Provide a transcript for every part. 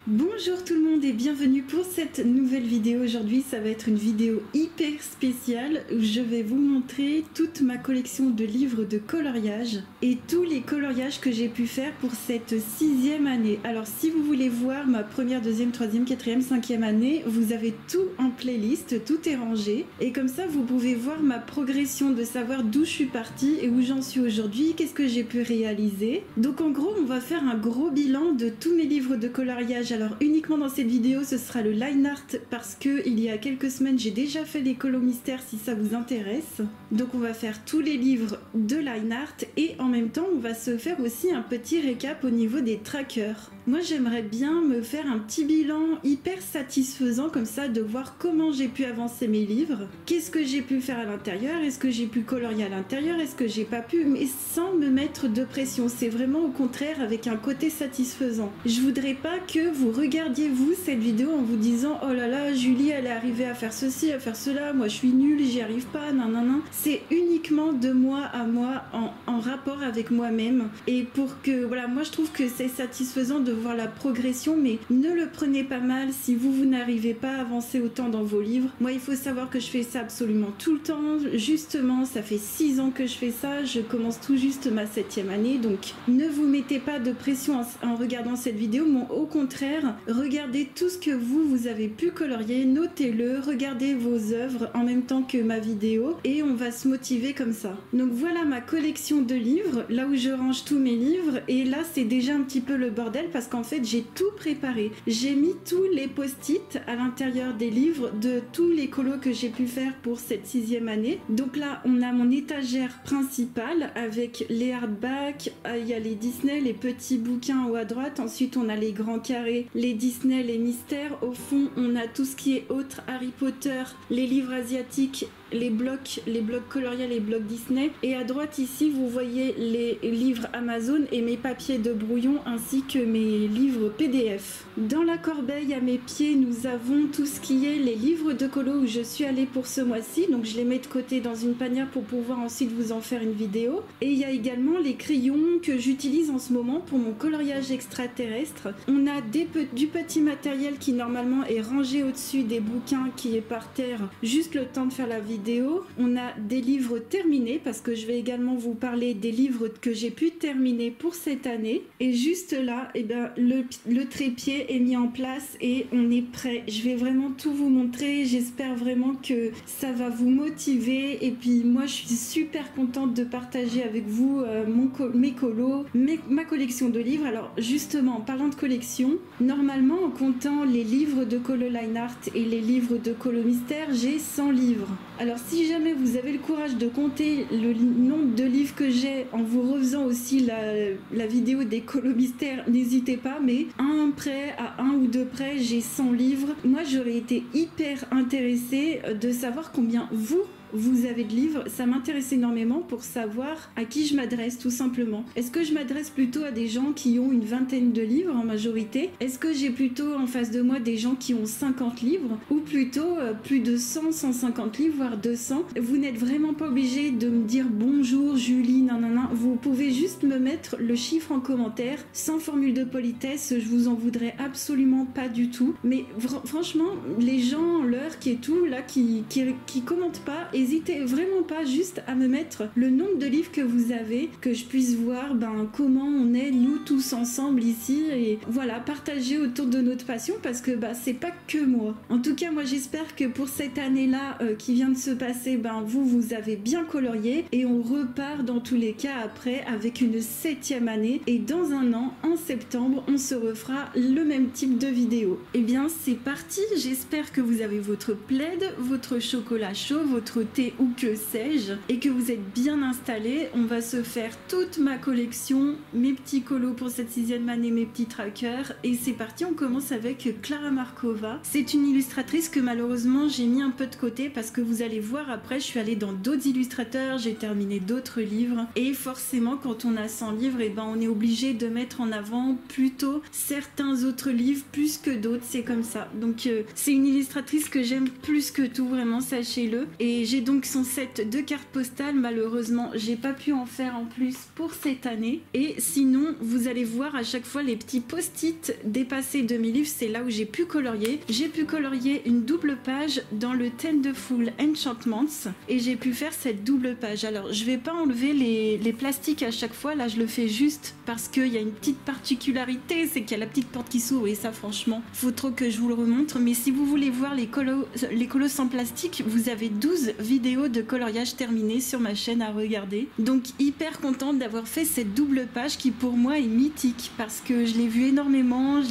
Bonjour tout le monde et bienvenue pour cette nouvelle vidéo. Aujourd'hui ça va être une vidéo hyper spéciale où je vais vous montrer toute ma collection de livres de coloriage et tous les coloriages que j'ai pu faire pour cette 6e année. Alors si vous voulez voir ma première, deuxième, troisième, quatrième, 5e année, vous avez tout en playlist, tout est rangé et comme ça vous pouvez voir ma progression, de savoir d'où je suis partie et où j'en suis aujourd'hui, qu'est-ce que j'ai pu réaliser. Donc en gros on va faire un gros bilan de tous mes livres de coloriage. Alors uniquement dans cette vidéo ce sera le line art parce que il y a quelques semaines j'ai déjà fait les colos mystères si ça vous intéresse. Donc on va faire tous les livres de line art et en même temps on va se faire aussi un petit récap au niveau des trackers. Moi j'aimerais bien me faire un petit bilan hyper satisfaisant comme ça de voir comment j'ai pu avancer mes livres, qu'est-ce que j'ai pu faire à l'intérieur, est-ce que j'ai pu colorier à l'intérieur, est-ce que j'ai pas pu, mais sans me mettre de pression. C'est vraiment au contraire avec un côté satisfaisant. Je voudrais pas que vous regardiez vous cette vidéo en vous disant oh là là Julie elle est arrivée à faire ceci, à faire cela, moi je suis nulle, j'y arrive pas, non non non. C'est uniquement de moi à moi en rapport avec moi-même et pour que voilà, moi je trouve que c'est satisfaisant de voir la progression, mais ne le prenez pas mal si vous n'arrivez pas à avancer autant dans vos livres. Moi il faut savoir que je fais ça absolument tout le temps, justement ça fait 6 ans que je fais ça, je commence tout juste ma 7e année, donc ne vous mettez pas de pression en regardant cette vidéo, mais au contraire regardez tout ce que vous avez pu colorier, notez-le, regardez vos œuvres en même temps que ma vidéo et on va se motiver comme ça. Donc voilà ma collection de livres, là où je range tous mes livres, et là c'est déjà un petit peu le bordel parce qu'en fait j'ai tout préparé. J'ai mis tous les post-it à l'intérieur des livres de tous les colos que j'ai pu faire pour cette 6e année. Donc là on a mon étagère principale avec les hardbacks, il y a les Disney, les petits bouquins en haut à droite, ensuite on a les grands carrés, les Disney, les mystères, au fond on a tout ce qui est autre, Harry Potter, les livres asiatiques, les blocs coloriés, les blocs Disney, et à droite ici vous voyez les livres Amazon et mes papiers de brouillon ainsi que mes livres PDF. Dans la corbeille à mes pieds nous avons tout ce qui est les livres de colo où je suis allée pour ce mois-ci, donc je les mets de côté dans une panière pour pouvoir ensuite vous en faire une vidéo. Et il y a également les crayons que j'utilise en ce moment pour mon coloriage extraterrestre. On a du petit matériel qui normalement est rangé au-dessus des bouquins qui est par terre, juste le temps de faire la vidéo. On a des livres terminés parce que je vais également vous parler des livres que j'ai pu terminer pour cette année. Et juste là, eh ben, le trépied est mis en place et on est prêt. Je vais vraiment tout vous montrer. J'espère vraiment que ça va vous motiver. Et puis moi, je suis super contente de partager avec vous mes colos, ma collection de livres. Alors justement, en parlant de collection, normalement en comptant les livres de colo line art et les livres de colo mystère, j'ai 100 livres. Alors si jamais vous avez le courage de compter le nombre de livres que j'ai en vous refaisant aussi la vidéo des colos mystères, n'hésitez pas, mais à un près, à un ou deux près, j'ai 100 livres. Moi j'aurais été hyper intéressée de savoir combien vous avez de livres. Ça m'intéresse énormément pour savoir à qui je m'adresse tout simplement. Est-ce que je m'adresse plutôt à des gens qui ont une vingtaine de livres en majorité? Est-ce que j'ai plutôt en face de moi des gens qui ont 50 livres ou plutôt plus de 100, 150 livres, voire 200? Vous n'êtes vraiment pas obligé de me dire bonjour Julie, non non non, vous pouvez juste me mettre le chiffre en commentaire sans formule de politesse, je vous en voudrais absolument pas du tout. Mais franchement, les gens, l'heure qui est tout, là, qui commentent pas, n'hésitez vraiment pas juste à me mettre le nombre de livres que vous avez, que je puisse voir comment on est nous tous ensemble ici et voilà, partager autour de notre passion parce que c'est pas que moi. En tout cas moi j'espère que pour cette année là qui vient de se passer, vous avez bien colorié et on repart dans tous les cas après avec une 7e année et dans un an, en septembre, on se refera le même type de vidéo. Et bien c'est parti, j'espère que vous avez votre plaid, votre chocolat chaud, votre thé ou que sais-je et que vous êtes bien installés. On va se faire toute ma collection, mes petits colos pour cette 6e année, mes petits trackers et c'est parti. On commence avec Klara Markova. C'est une illustratrice que malheureusement j'ai mis un peu de côté parce que vous allez voir après je suis allée dans d'autres illustrateurs, j'ai terminé d'autres livres et forcément quand on a 100 livres on est obligé de mettre en avant plutôt certains autres livres plus que d'autres, c'est comme ça. Donc c'est une illustratrice que j'aime plus que tout, vraiment, sachez-le, et j'ai J'ai donc son set de cartes postales. Malheureusement, j'ai pas pu en faire en plus pour cette année. Et sinon, vous allez voir à chaque fois les petits post-it dépassés de mes livres. C'est là où j'ai pu colorier. J'ai pu colorier une double page dans le Tenderful Enchantments et j'ai pu faire cette double page. Alors, je vais pas enlever les plastiques à chaque fois. Là, je le fais juste parce qu'il y a une petite particularité, c'est qu'il y a la petite porte qui s'ouvre et ça, franchement, faut trop que je vous le remontre. Mais si vous voulez voir les colos sans plastique, vous avez 12 vidéos de coloriage terminées sur ma chaîne à regarder. Donc, hyper contente d'avoir fait cette double page qui, pour moi, est mythique parce que je l'ai vu énormément,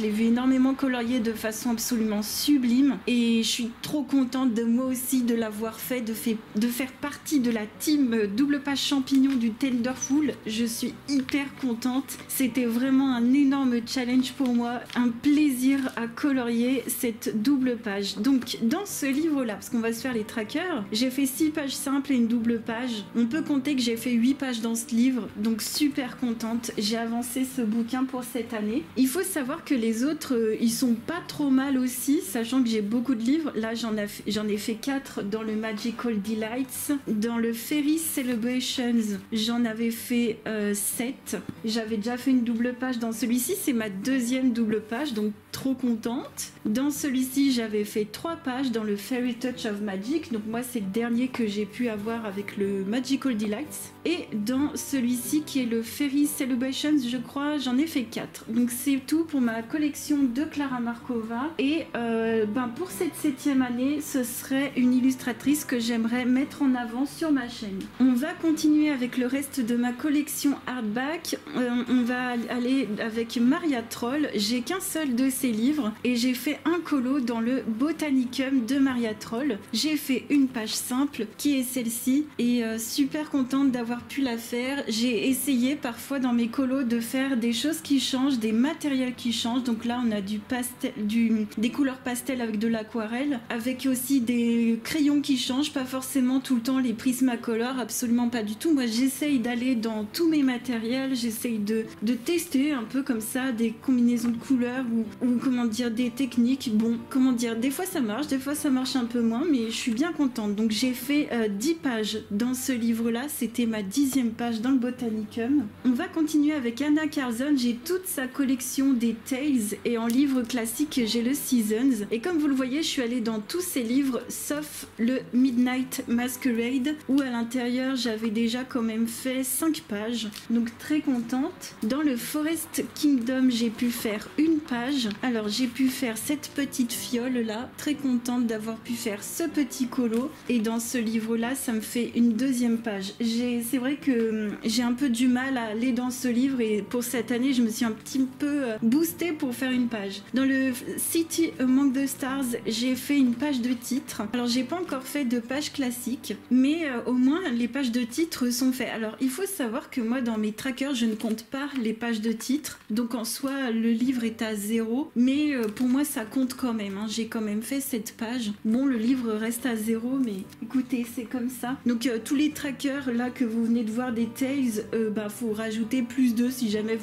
colorier de façon absolument sublime et je suis trop contente de moi aussi de l'avoir fait, de faire partie de la team double page champignon du Tenderful. Je suis hyper contente. C'était vraiment un énorme challenge pour moi, un plaisir à colorier cette double page. Donc dans ce livre-là, parce qu'on va se faire les trackers, j'ai fait 6 pages simples et une double page. On peut compter que j'ai fait 8 pages dans ce livre, donc super contente. J'ai avancé ce bouquin pour cette année. Il faut savoir que les autres, ils sont pas trop mal aussi, sachant que j'ai beaucoup de livres. Là, j'en ai fait 4 dans le Magical Delights. Dans le Fairy Celebrations, j'en avais fait 7. J'avais déjà fait une double page dans celui-ci, c'est ma deuxième double page, donc trop contente. Dans celui-ci, j'avais fait 3 pages dans le Fairy Touch of Magic, donc moi c'est le dernier que j'ai pu avoir avec le Magical Delights. Et dans celui-ci qui est le Fairy Celebrations, je crois, j'en ai fait 4. Donc c'est tout pour ma collection de Klara Markova. Et pour cette 7e année, ce serait une illustratrice que j'aimerais mettre en avant sur ma chaîne. On va continuer avec le reste de ma collection hardback. On va aller avec Maria Troll. J'ai qu'un seul de ses livres et j'ai fait un colo dans le Botanicum de Maria Troll. J'ai fait une page simple qui est celle-ci et super contente d'avoir pu la faire. J'ai essayé parfois dans mes colos de faire des choses qui changent, des matériels qui changent. Donc là on a du pastel, des couleurs pastel avec de l'aquarelle, avec aussi des crayons qui changent, pas forcément tout le temps les Prismacolor, absolument pas du tout. Moi j'essaye d'aller dans tous mes matériels, j'essaye de tester un peu comme ça des combinaisons de couleurs ou comment dire des techniques. Bon, comment dire, des fois ça marche, des fois ça marche un peu moins, mais je suis bien contente. Donc j'ai fait 10 pages dans ce livre là, c'était ma 10e page dans le Botanicum. On va continuer avec Anna Carlson. J'ai toute sa collection des Tales et en livre classique j'ai le Seasons et comme vous le voyez je suis allée dans tous ces livres sauf le Midnight Masquerade où à l'intérieur j'avais déjà quand même fait 5 pages, donc très contente. Dans le Forest Kingdom j'ai pu faire une page. Alors j'ai pu faire cette petite fiole là, très contente d'avoir pu faire ce petit colo et dans ce livre là ça me fait une 2e page. C'est vrai que j'ai un peu du mal à aller dans ce livre et pour cette année je me suis un petit peu boostée pour faire une page. Dans le City Among the Stars j'ai fait une page de titre. Alors j'ai pas encore fait de page classique mais au moins les pages de titre sont faites. Alors il faut savoir que moi dans mes trackers je ne compte pas les pages de titre, donc en soi le livre est à 0 mais pour moi ça compte quand même, hein. J'ai quand même fait cette page. Bon, le livre reste à 0 mais écoutez c'est comme ça. Donc tous les trackers là que vous venez de voir des Tales, faut rajouter plus 2 si jamais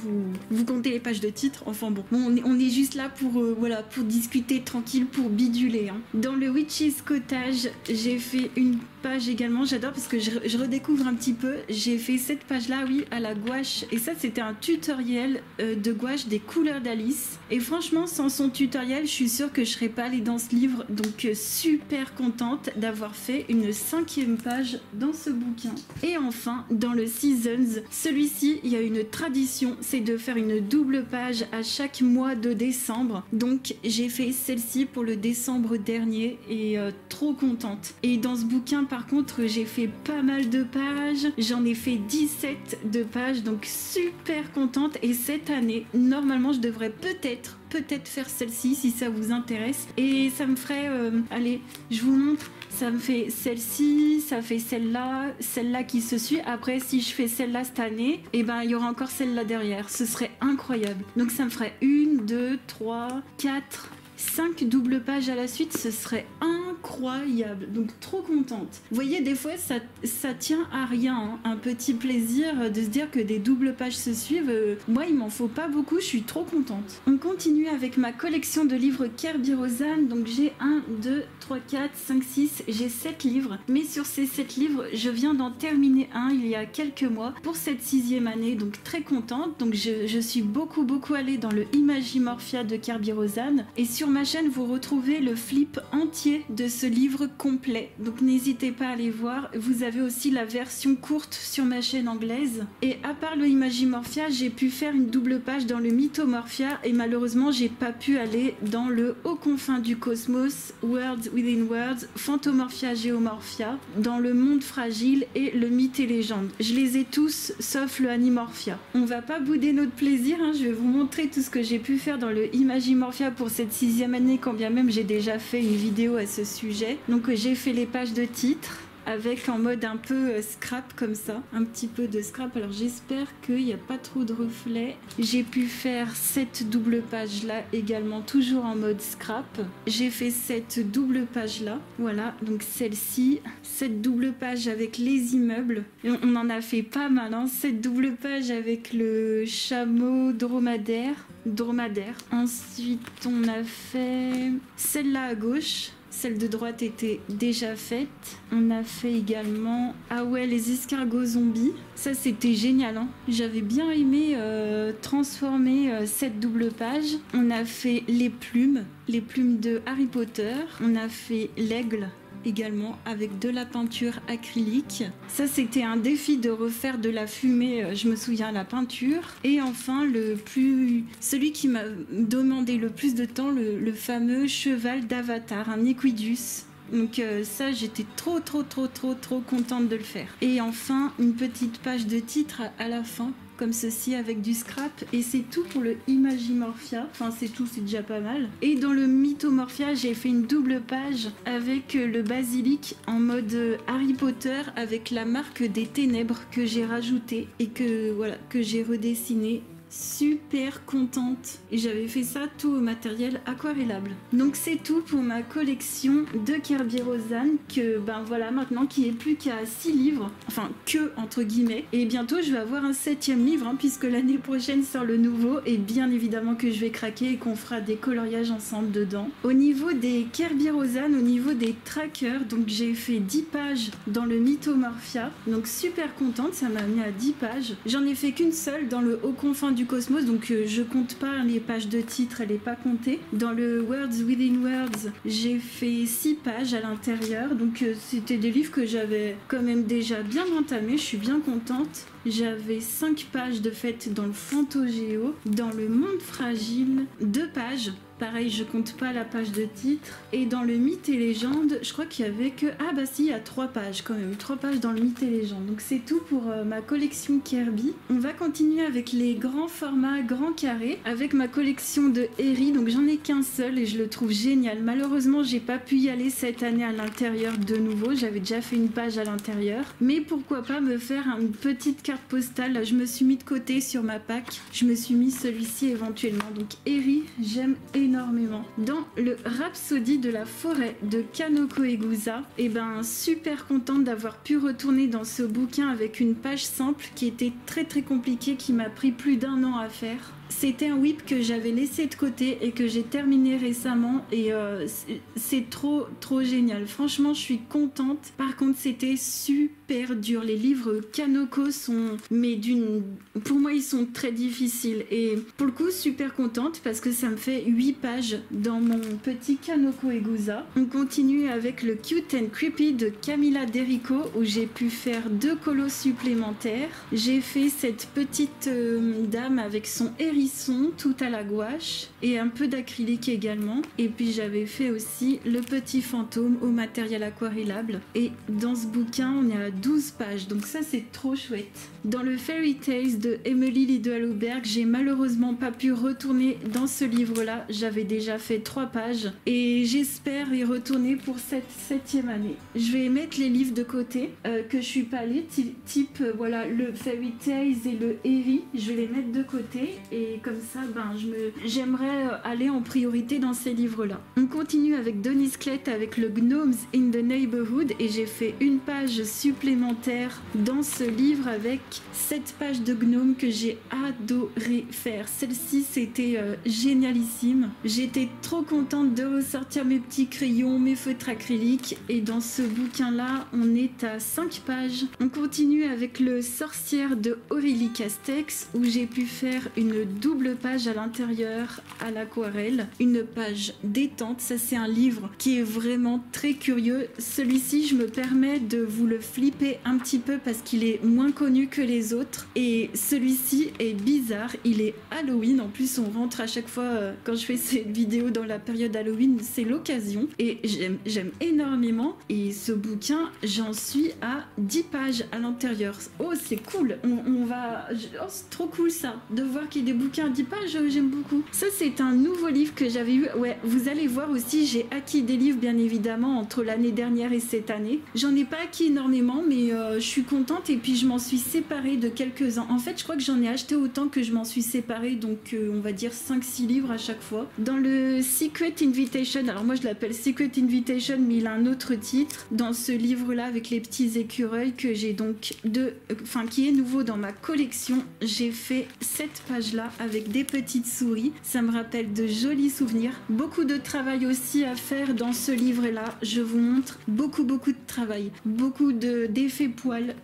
vous comptez les pages de titre. Enfin bon, on est juste là pour voilà, pour discuter tranquille, pour biduler, hein. Dans le Witch's Cottage j'ai fait une page également, j'adore parce que je redécouvre un petit peu. J'ai fait cette page là, oui, à la gouache et ça c'était un tutoriel de gouache des couleurs d'Alice et franchement sans son tutoriel je suis sûre que je serais pas allée dans ce livre, donc super contente d'avoir fait une 5e page dans ce bouquin. Et enfin dans le Seasons, celui-ci il y a une tradition, c'est de faire une double page à chaque mois de décembre, donc j'ai fait celle-ci pour le décembre dernier et trop contente. Et dans ce bouquin par contre j'ai fait pas mal de pages, j'en ai fait 17 de pages, donc super contente. Et cette année normalement je devrais peut-être faire celle-ci si ça vous intéresse et ça me ferait allez je vous montre, ça me fait celle-ci, ça fait celle-là qui se suit. Après si je fais celle-là cette année, et il y aura encore celle-là derrière, ce serait incroyable. Donc ça me ferait 1, 2, 3, 4, 5 doubles pages à la suite, ce serait incroyable. incroyable. Donc trop contente. Vous voyez, des fois ça tient à rien, hein. Un petit plaisir de se dire que des doubles pages se suivent. Moi, il m'en faut pas beaucoup, je suis trop contente. On continue avec ma collection de livres Kerby Rosanes. Donc j'ai 1, 2, 3, 4, 5, 6, j'ai 7 livres. Mais sur ces 7 livres, je viens d'en terminer un il y a quelques mois pour cette 6e année, donc très contente. Donc je suis beaucoup allée dans le Imagimorphia de Kerby Rosanes. Et sur ma chaîne, vous retrouvez le flip entier de ce livre complet. Donc n'hésitez pas à aller voir. Vous avez aussi la version courte sur ma chaîne anglaise. Et à part le Imagimorphia, j'ai pu faire une double page dans le Mythomorphia et malheureusement, j'ai pas pu aller dans le Aux confins du cosmos, Worlds Within Worlds, Phantomorphia, Géomorphia, dans le Monde fragile et le Mythe et légende. Je les ai tous sauf le Animorphia. On va pas bouder notre plaisir, hein. Je vais vous montrer tout ce que j'ai pu faire dans le Imagimorphia pour cette 6e année, quand bien même j'ai déjà fait une vidéo à ce sujet. Donc j'ai fait les pages de titres avec en mode un peu scrap comme ça, un petit peu de scrap. Alors j'espère qu'il n'y a pas trop de reflets. J'ai pu faire cette double page là également, toujours en mode scrap. J'ai fait cette double page là, voilà, donc celle-ci, cette double page avec les immeubles. On en a fait pas mal, hein. Cette double page avec le chameau dromadaire. Ensuite on a fait celle-là à gauche. Celle de droite était déjà faite. On a fait également, ah ouais, les escargots zombies. Ça c'était génial, hein. J'avais bien aimé transformer cette double page. On a fait les plumes de Harry Potter. On a fait l'aigle également avec de la peinture acrylique. Ça c'était un défi de refaire de la fumée, je me souviens, à la peinture. Et enfin celui qui m'a demandé le plus de temps, le fameux cheval d'Avatar, un Equidus. Donc ça j'étais trop contente de le faire. Et enfin une petite page de titre à la fin, comme ceci, avec du scrap. Et c'est tout pour le Imagimorphia. Enfin c'est tout, c'est déjà pas mal. Et dans le Mythomorphia, j'ai fait une double page avec le basilic en mode Harry Potter, avec la marque des ténèbres que j'ai rajouté et que j'ai redessiné. Super contente, et j'avais fait ça tout au matériel aquarellable. Donc c'est tout pour ma collection de Kerby Rosanes, que voilà, maintenant qui est plus qu'à 6 livres, enfin que entre guillemets, et bientôt je vais avoir un 7e livre, hein, puisque l'année prochaine sort le nouveau, et bien évidemment que je vais craquer et qu'on fera des coloriages ensemble dedans. Au niveau des Kerby Rosanes, au niveau des trackers, donc j'ai fait 10 pages dans le Mythomorphia, donc super contente, ça m'a amené à 10 pages. J'en ai fait qu'une seule dans le Aux confins du cosmos, donc je compte pas les pages de titre, elle est pas comptée. Dans le Worlds Within Worlds, j'ai fait 6 pages à l'intérieur, donc c'était des livres que j'avais quand même déjà bien entamés, je suis bien contente. J'avais 5 pages de fait dans le Phantogéo. Dans le Monde fragile, 2 pages. Pareil, je compte pas la page de titre. Et dans le Mythe et légende, je crois qu'il y avait que... Ah bah si, il y a 3 pages quand même. 3 pages dans le Mythe et légende. Donc c'est tout pour ma collection Kerby. On va continuer avec les grands formats, grands carrés, avec ma collection de Herri. Donc j'en ai qu'un seul et je le trouve génial. Malheureusement, j'ai pas pu y aller cette année à l'intérieur de nouveau. J'avais déjà fait une page à l'intérieur. Mais pourquoi pas me faire une petite carte postale. Là, je me suis mis de côté sur ma pack. Je me suis mis celui-ci éventuellement. Donc Herri, j'aime énormément. Dans le Rhapsodie de la forêt de Kanoko Egusa, et super contente d'avoir pu retourner dans ce bouquin avec une page simple qui était très compliquée, qui m'a pris plus d'1 an à faire. C'était un whip que j'avais laissé de côté et que j'ai terminé récemment, et c'est trop génial. Franchement, je suis contente. Par contre, c'était super dur. Les livres Kanoko sont, pour moi, ils sont très difficiles. Et pour le coup, super contente parce que ça me fait 8 pages dans mon petit Kanoko Egusa. On continue avec le Cute and Creepy de Camilla Derico, où j'ai pu faire 2 colos supplémentaires. J'ai fait cette petite dame avec son hérisson tout à la gouache et un peu d'acrylique également. Et puis j'avais fait aussi le petit fantôme au matériel aquarellable. Et dans ce bouquin, on est à 12 pages, donc ça c'est trop chouette. Dans le Fairy Tales de Emily Lido-Allouberg, j'ai malheureusement pas pu retourner dans ce livre-là. J'avais déjà fait 3 pages et j'espère y retourner pour cette 7e année. Je vais mettre les livres de côté que je suis pas allée, type voilà, le Fairy Tales et le Herri. Je vais les mettre de côté et et comme ça, j'aimerais aller en priorité dans ces livres-là. On continue avec Denise Klett avec le Gnomes in the Neighborhood et j'ai fait une page supplémentaire dans ce livre avec 7 pages de gnomes que j'ai adoré faire. Celle-ci, c'était génialissime. J'étais trop contente de ressortir mes petits crayons, mes feutres acryliques et dans ce bouquin-là, on est à 5 pages. On continue avec le Sorcière de Aurélie Castex où j'ai pu faire une double page à l'intérieur à l'aquarelle, une page détente. Ça, c'est un livre qui est vraiment très curieux. Celui-ci, je me permets de vous le flipper un petit peu parce qu'il est moins connu que les autres et celui-ci est bizarre. Il est Halloween, en plus on rentre à chaque fois quand je fais cette vidéo dans la période Halloween, c'est l'occasion et j'aime énormément. Et ce bouquin, j'en suis à 10 pages à l'intérieur. Oh, c'est cool, oh, c'est trop cool ça, de voir qu'il y a des bouquins à 10 pages, j'aime beaucoup. Ça, c'est un nouveau livre que j'avais eu. Ouais, vous allez voir aussi, j'ai acquis des livres bien évidemment entre l'année dernière et cette année. J'en ai pas acquis énormément, mais je suis contente et puis je m'en suis séparée de quelques-uns. En fait, je crois que j'en ai acheté autant que je m'en suis séparée, donc on va dire 5-6 livres à chaque fois. Dans le Secret Invitation, alors moi je l'appelle Secret Invitation, mais il a un autre titre. Dans ce livre-là avec les petits écureuils que j'ai donc qui est nouveau dans ma collection, j'ai fait cette page-là avec des petites souris. Ça me rappelle de jolis souvenirs. Beaucoup de travail aussi à faire dans ce livre-là. Je vous montre beaucoup de travail, beaucoup d'effets poils.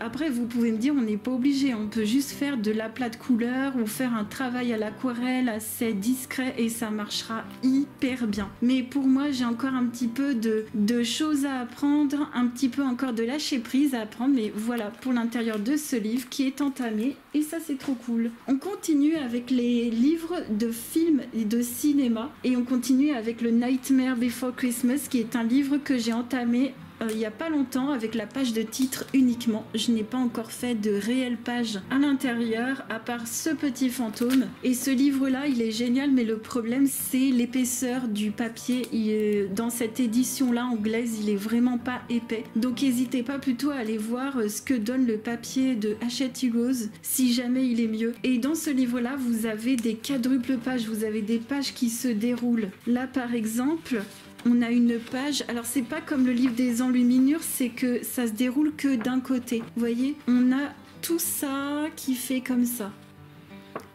Après, vous pouvez me dire, on n'est pas obligé, on peut juste faire de l'aplat de couleurs ou faire un travail à l'aquarelle assez discret et ça marchera hyper bien. Mais pour moi, j'ai encore un petit peu de choses à apprendre, un petit peu encore de lâcher prise à apprendre, mais voilà pour l'intérieur de ce livre qui est entamé et ça, c'est trop cool. On continue avec les livres de films et de cinéma et on continue avec le Nightmare Before Christmas qui est un livre que j'ai entamé il n'y a pas longtemps avec la page de titre uniquement. Je n'ai pas encore fait de réelle page à l'intérieur à part ce petit fantôme et ce livre là il est génial, mais le problème c'est l'épaisseur du papier. Dans cette édition là anglaise il est vraiment pas épais, donc n'hésitez pas plutôt à aller voir ce que donne le papier de Hachette Hugo's si jamais il est mieux. Et dans ce livre là vous avez des quadruples pages, vous avez des pages qui se déroulent. Là par exemple on a une page, alors c'est pas comme le livre des enluminures, c'est que ça se déroule que d'un côté. Vous voyez, on a tout ça qui fait comme ça.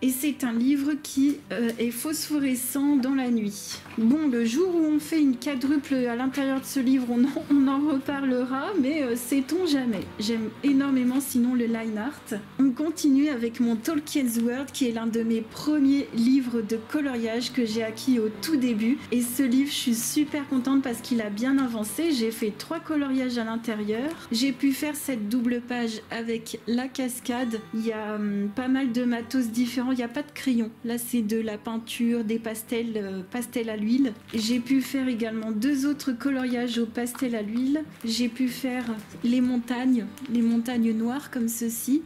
Et c'est un livre qui est phosphorescent dans la nuit. Bon, le jour où on fait une quadruple à l'intérieur de ce livre, on en reparlera, mais sait-on jamais. J'aime énormément sinon le line art. On continue avec mon Tolkien's World, qui est l'un de mes premiers livres de coloriage que j'ai acquis au tout début. Et ce livre, je suis super contente parce qu'il a bien avancé. J'ai fait 3 coloriages à l'intérieur. J'ai pu faire cette double page avec la cascade. Il y a pas mal de matos différents. Il n'y a pas de crayon. Là, c'est de la peinture, des pastels à l'huile. J'ai pu faire également 2 autres coloriages au pastel à l'huile. J'ai pu faire les montagnes noires comme ceci.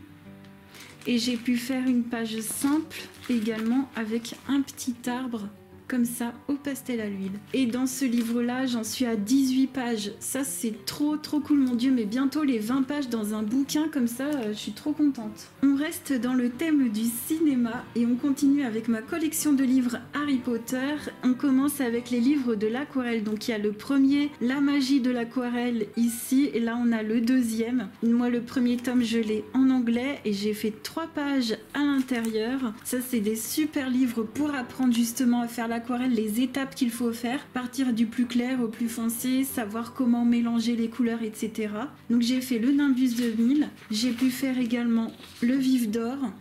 Et j'ai pu faire une page simple également avec un petit arbre comme ça au pastel à l'huile. Et dans ce livre-là, j'en suis à 18 pages. Ça, c'est trop cool, mon Dieu, mais bientôt les 20 pages dans un bouquin comme ça, je suis trop contente. On reste dans le thème du cinéma et on continue avec ma collection de livres Harry Potter. On commence avec les livres de l'aquarelle. Donc il y a le premier, La magie de l'aquarelle ici, et là on a le deuxième. Moi, le premier tome, je l'ai en anglais et j'ai fait 3 pages à l'intérieur. Ça, c'est des super livres pour apprendre justement à faire l'aquarelle, les étapes qu'il faut faire, partir du plus clair au plus foncé, savoir comment mélanger les couleurs, etc. Donc j'ai fait le Nimbus 2000, j'ai pu faire également le Vif d'Or.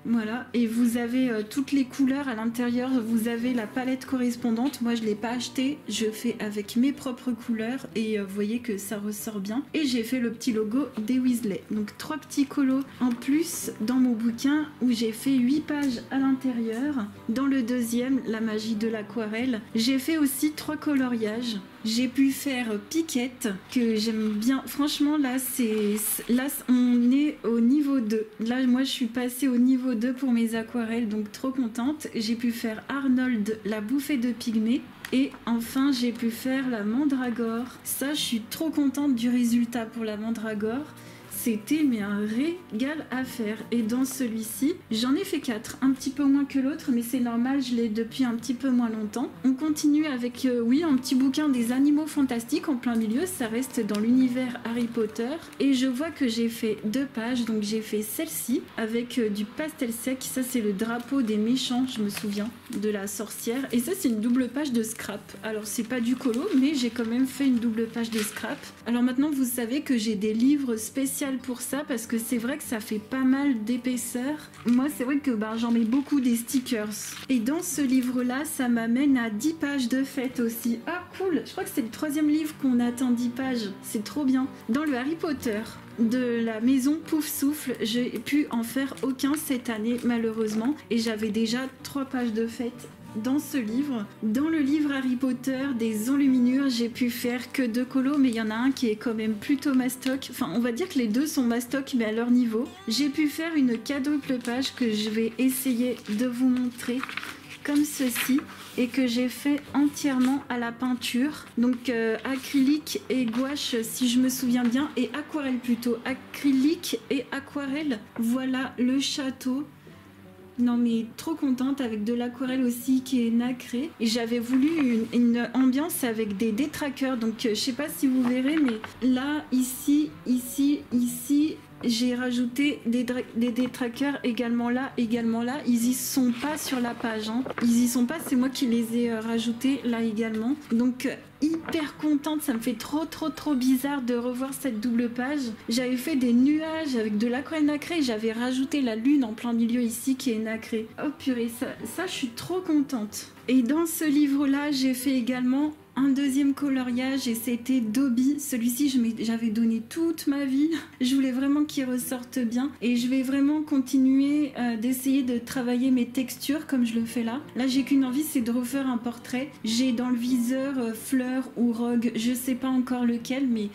Voilà, et vous avez toutes les couleurs à l'intérieur, vous avez la palette correspondante. Moi je ne l'ai pas acheté, je fais avec mes propres couleurs et vous voyez que ça ressort bien. Et j'ai fait le petit logo des Weasley. Donc 3 petits colos en plus dans mon bouquin où j'ai fait 8 pages à l'intérieur. Dans le deuxième, La magie de l'aquarelle, j'ai fait aussi 3 coloriages. J'ai pu faire Piquette, que j'aime bien. Franchement, là, on est au niveau 2. Là, moi, je suis passée au niveau 2 pour mes aquarelles, donc trop contente. J'ai pu faire Arnold, la bouffée de pygmée. Et enfin, j'ai pu faire la mandragore. Ça, je suis trop contente du résultat pour la mandragore. c'était mais un régal à faire. Et dans celui-ci, j'en ai fait 4, un petit peu moins que l'autre, mais c'est normal, je l'ai depuis un petit peu moins longtemps. On continue avec, oui, un petit bouquin des animaux fantastiques en plein milieu, ça reste dans l'univers Harry Potter. Et je vois que j'ai fait 2 pages, donc j'ai fait celle-ci avec du pastel sec. Ça, c'est le drapeau des méchants, je me souviens, de la sorcière. Et ça, c'est une double page de scrap. Alors, c'est pas du colo, mais j'ai quand même fait une double page de scrap. Alors maintenant, vous savez que j'ai des livres spéciaux pour ça, parce que c'est vrai que ça fait pas mal d'épaisseur. Moi, c'est vrai que j'en mets beaucoup des stickers. Et dans ce livre-là, ça m'amène à 10 pages de fête aussi. Ah, cool! Je crois que c'est le 3e livre qu'on atteint 10 pages. C'est trop bien. Dans le Harry Potter de la maison Pouf Souffle, j'ai pu en faire aucun cette année, malheureusement. Et j'avais déjà 3 pages de fête dans ce livre. Dans le livre Harry Potter des enluminures, j'ai pu faire que 2 colos, mais il y en a un qui est quand même plutôt mastoc. Enfin, on va dire que les deux sont mastoc, mais à leur niveau. J'ai pu faire une quadruple page que je vais essayer de vous montrer comme ceci, et que j'ai fait entièrement à la peinture, donc acrylique et gouache si je me souviens bien, et aquarelle plutôt, acrylique et aquarelle. Voilà le château. Non mais trop contente, avec de l'aquarelle aussi qui est nacrée. Et j'avais voulu une ambiance avec des détraqueurs, donc je sais pas si vous verrez, mais là, ici, j'ai rajouté des détraqueurs également là. Ils y sont pas sur la page, hein. Ils y sont pas, c'est moi qui les ai rajoutés là également. Donc hyper contente, ça me fait trop bizarre de revoir cette double page. J'avais fait des nuages avec de l'aquarelle nacrée, j'avais rajouté la lune en plein milieu ici qui est nacrée. Oh purée, ça je suis trop contente. Et dans ce livre-là, j'ai fait également un 2e coloriage, et c'était Dobby. Celui-ci, j'avais donné toute ma vie. Je voulais vraiment qu'il ressorte bien, et je vais vraiment continuer d'essayer de travailler mes textures comme je le fais là. Là, j'ai qu'une envie, c'est de refaire un portrait. J'ai dans le viseur Fleur ou Rogue, je sais pas encore lequel, mais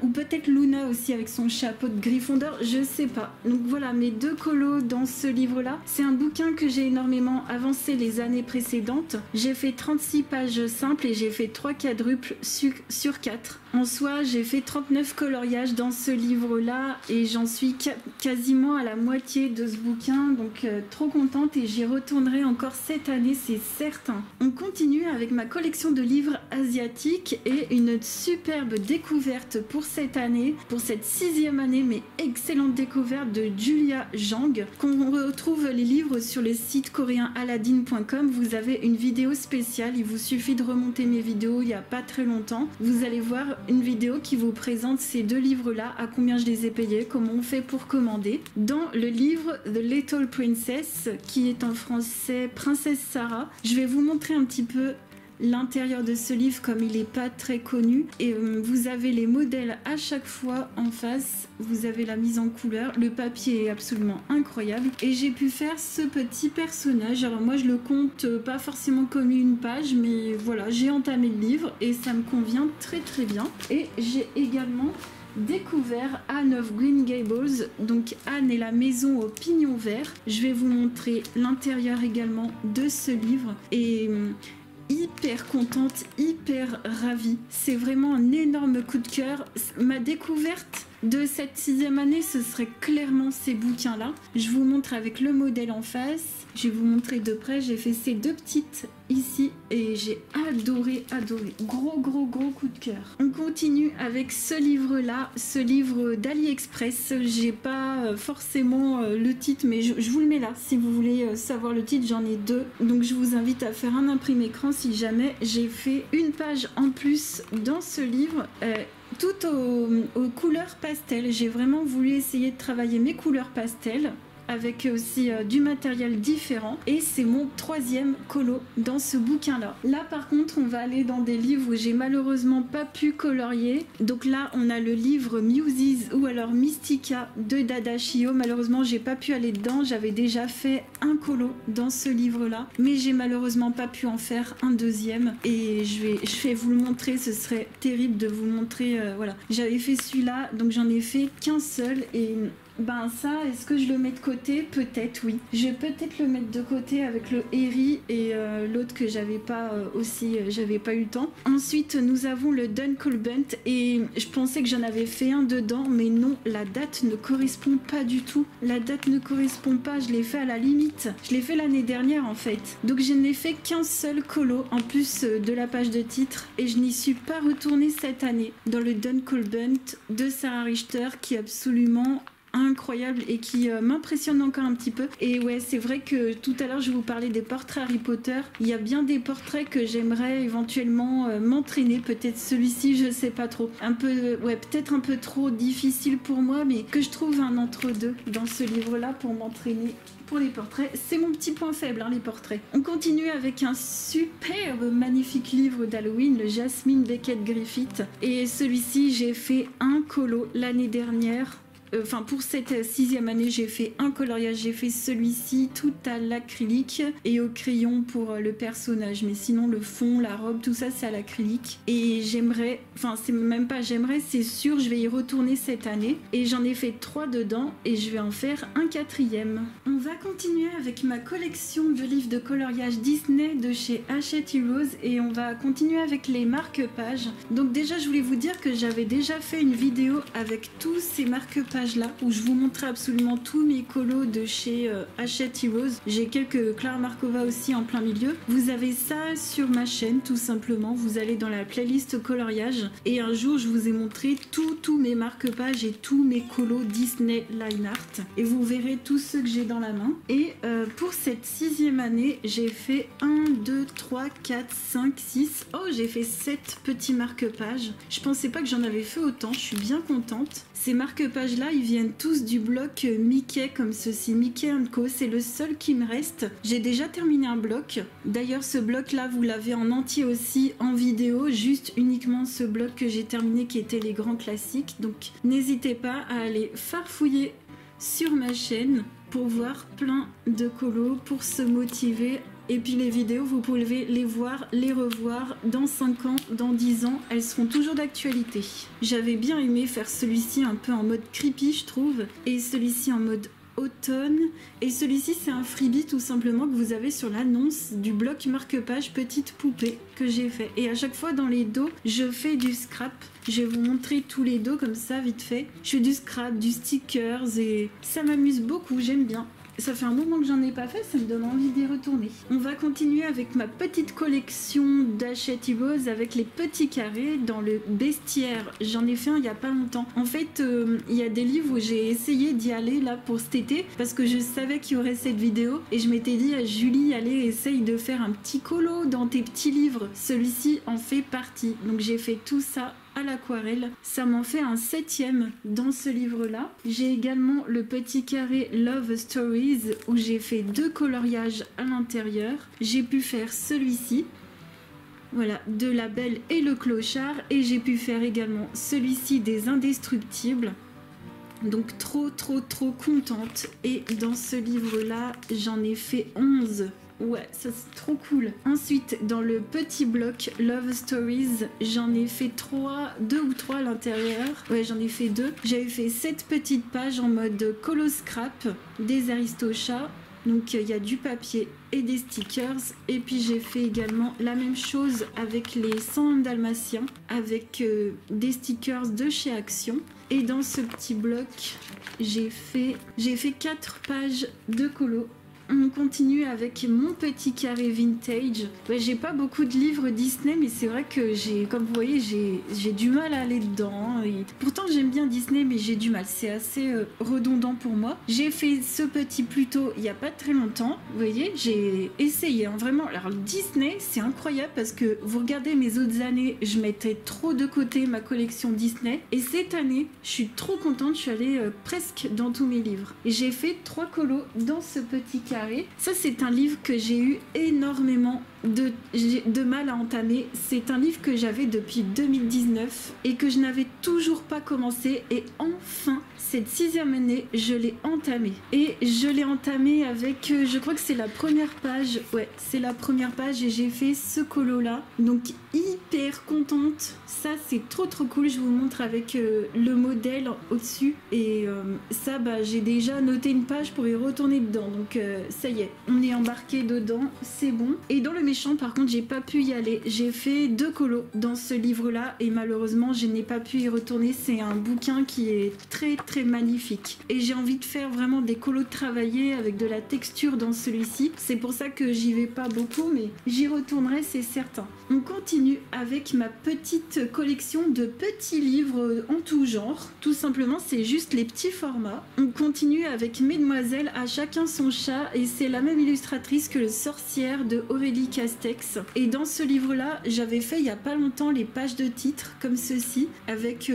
ou peut-être Luna aussi avec son chapeau de Gryffondor, je sais pas. Donc voilà, mes 2 colos dans ce livre-là. C'est un bouquin que j'ai énormément avancé les années précédentes. J'ai fait 36 pages simples et j'ai fait 3 quadruples sur 4. En soi, j'ai fait 39 coloriages dans ce livre-là, et j'en suis quasiment à la moitié de ce bouquin, donc trop contente, et j'y retournerai encore cette année, c'est certain. On continue avec ma collection de livres asiatiques et une superbe découverte pour cette année, pour cette 6e année, mais excellente découverte de Julia Zhang, qu'on retrouve les livres sur le site coréen aladdin.com. Vous avez une vidéo spéciale, il vous suffit de remonter mes vidéos il n'y a pas très longtemps. Vous allez voir une vidéo qui vous présente ces 2 livres-là, à combien je les ai payés, comment on fait pour commander. Dans le livre The Little Princess, qui est en français Princesse Sarah, je vais vous montrer un petit peu l'intérieur de ce livre comme il n'est pas très connu, et vous avez les modèles à chaque fois en face, vous avez la mise en couleur, le papier est absolument incroyable, et j'ai pu faire ce petit personnage. Alors moi je le compte pas forcément comme une page, mais voilà, j'ai entamé le livre et ça me convient très bien. Et j'ai également découvert Anne of Green Gables, donc Anne et la maison au pignon vert. Je vais vous montrer l'intérieur également de ce livre, et hyper contente, hyper ravie. C'est vraiment un énorme coup de cœur. Ma découverte de cette 6e année, ce serait clairement ces bouquins-là. Je vous montre avec le modèle en face. Je vais vous montrer de près. J'ai fait ces 2 petites ici et j'ai adoré. Gros coup de cœur. On continue avec ce livre-là, ce livre d'AliExpress. J'ai pas forcément le titre, mais je vous le mets là. Si vous voulez savoir le titre, j'en ai 2. Donc je vous invite à faire un imprimé écran si jamais. J'ai fait une page en plus dans ce livre. Tout aux couleurs pastel. J'ai vraiment voulu essayer de travailler mes couleurs pastel avec aussi du matériel différent, et c'est mon 3e colo dans ce bouquin là. Là par contre on va aller dans des livres où j'ai malheureusement pas pu colorier. Donc là on a le livre Muses ou alors Mystica de Dada Shio. Malheureusement j'ai pas pu aller dedans, j'avais déjà fait un colo dans ce livre là, mais j'ai malheureusement pas pu en faire un 2e, et je vais vous le montrer. Ce serait terrible de vous montrer, voilà, j'avais fait celui-là, donc j'en ai fait qu'un seul, et Ben ça, est-ce que je le mets de côté? Peut-être, oui. Je vais peut-être le mettre de côté avec le Harry et l'autre que j'avais pas j'avais pas eu le temps. Ensuite, nous avons le Dunkelbunt et je pensais que j'en avais fait un dedans, mais non, la date ne correspond pas du tout. La date ne correspond pas, je l'ai fait à la limite. Je l'ai fait l'année dernière en fait. Donc je n'ai fait qu'un seul colo en plus de la page de titre et je n'y suis pas retournée cette année dans le Dunkelbunt de Sarah Richter qui est absolument incroyable et qui m'impressionne encore un petit peu. Et ouais, c'est vrai que tout à l'heure je vous parlais des portraits Harry Potter. Il y a bien des portraits que j'aimerais éventuellement m'entraîner. Peut-être celui-ci, je sais pas trop. Un peu, ouais, peut-être un peu trop difficile pour moi, mais que je trouve un entre-deux dans ce livre-là pour m'entraîner. Pour les portraits, c'est mon petit point faible, hein, les portraits. On continue avec un superbe, magnifique livre d'Halloween, le Jasmine Beckett Griffith. Et celui-ci, j'ai fait un colo l'année dernière. Enfin, pour cette 6e année, j'ai fait un coloriage. J'ai fait celui-ci tout à l'acrylique et au crayon pour le personnage. Mais sinon, le fond, la robe, tout ça, c'est à l'acrylique. Et j'aimerais, enfin, c'est même pas j'aimerais, c'est sûr, je vais y retourner cette année. Et j'en ai fait 3 dedans et je vais en faire un 4e. On va continuer avec ma collection de livres de coloriage Disney de chez Hachette Heroes et on va continuer avec les marque-pages. Donc déjà, je voulais vous dire que j'avais déjà fait une vidéo avec tous ces marque-pages là où je vous montrais absolument tous mes colos de chez Hachette Heroes. J'ai quelques Clara Markova aussi en plein milieu. Vous avez ça sur ma chaîne tout simplement. Vous allez dans la playlist coloriage et un jour je vous ai montré tous mes marque-pages et tous mes colos Disney Line Art et vous verrez tous ceux que j'ai dans la main. Et pour cette 6e année, j'ai fait 1, 2, 3, 4, 5, 6. Oh, j'ai fait 7 petits marque-pages. Je pensais pas que j'en avais fait autant. Je suis bien contente. Ces marque-pages là, ils viennent tous du bloc Mickey comme ceci, Mickey & Co. C'est le seul qui me reste. J'ai déjà terminé un bloc. D'ailleurs, ce bloc là, vous l'avez en entier aussi en vidéo, juste uniquement ce bloc que j'ai terminé qui était les grands classiques. Donc n'hésitez pas à aller farfouiller sur ma chaîne pour voir plein de colos, pour se motiver. Et puis les vidéos, vous pouvez les voir, les revoir dans 5 ans, dans 10 ans, elles seront toujours d'actualité. J'avais bien aimé faire celui-ci un peu en mode creepy, je trouve, et celui-ci en mode automne. Et celui-ci, c'est un freebie tout simplement que vous avez sur l'annonce du bloc marque-page petite poupée que j'ai fait. Et à chaque fois dans les dos, je fais du scrap. Je vais vous montrer tous les dos comme ça, vite fait. Je fais du scrap, du stickers et ça m'amuse beaucoup, j'aime bien. Ça fait un moment que j'en ai pas fait, ça me donne envie d'y retourner. On va continuer avec ma petite collection d'Hachette Heroes avec les petits carrés dans le bestiaire. J'en ai fait un il y a pas longtemps. En fait, il y a des livres où j'ai essayé d'y aller là pour cet été parce que je savais qu'il y aurait cette vidéo et je m'étais dit à Julie, allez, essaye de faire un petit colo dans tes petits livres. Celui-ci en fait partie. Donc j'ai fait tout ça à l'aquarelle. Ça m'en fait un 7e dans ce livre-là. J'ai également le petit carré Love Stories où j'ai fait 2 coloriages à l'intérieur. J'ai pu faire celui-ci. Voilà, de La Belle et le Clochard. Et j'ai pu faire également celui-ci des Indestructibles. Donc trop contente. Et dans ce livre-là, j'en ai fait 11. Ouais, ça c'est trop cool. Ensuite, dans le petit bloc Love Stories, j'en ai fait 2 ou 3 à l'intérieur. Ouais, j'en ai fait 2. J'avais fait 7 petites pages en mode colo scrap, des Aristochats. Donc il y a du papier et des stickers. Et puis j'ai fait également la même chose avec les 101 Dalmatiens, avec des stickers de chez Action. Et dans ce petit bloc, j'ai fait 4 pages de colo. On continue avec mon petit carré vintage. Ouais, j'ai pas beaucoup de livres Disney, mais c'est vrai que comme vous voyez, j'ai du mal à aller dedans. Et pourtant, j'aime bien Disney, mais j'ai du mal. C'est assez redondant pour moi. J'ai fait ce petit plus tôt il y a pas très longtemps. Vous voyez, j'ai essayé, hein, vraiment. Alors, Disney, c'est incroyable parce que vous regardez mes autres années, je mettais trop de côté ma collection Disney. Et cette année, je suis trop contente. Je suis allée presque dans tous mes livres. Et j'ai fait 3 colos dans ce petit carré. Ça, c'est un livre que j'ai eu énormément de mal à entamer. C'est un livre que j'avais depuis 2019 et que je n'avais toujours pas commencé. Et enfin, cette 6e année, je l'ai entamé. Et je l'ai entamé avec, je crois que c'est la première page. Ouais, c'est la première page et j'ai fait ce colo-là. Donc, hyper l'air contente. Ça c'est trop cool, je vous montre avec le modèle au-dessus. Et ça j'ai déjà noté une page pour y retourner dedans. Donc ça y est, on est embarqué dedans, c'est bon. Et dans le méchant par contre j'ai pas pu y aller. J'ai fait 2 colos dans ce livre là et malheureusement je n'ai pas pu y retourner. C'est un bouquin qui est très magnifique. Et j'ai envie de faire vraiment des colos travaillés avec de la texture dans celui-ci. C'est pour ça que j'y vais pas beaucoup mais j'y retournerai, c'est certain. On continue avec ma petite collection de petits livres en tout genre. Tout simplement, c'est juste les petits formats. On continue avec Mesdemoiselles, à chacun son chat, et c'est la même illustratrice que le Sorcière de Aurélie Castex. Et dans ce livre-là, j'avais fait il y a pas longtemps les pages de titres comme ceci, avec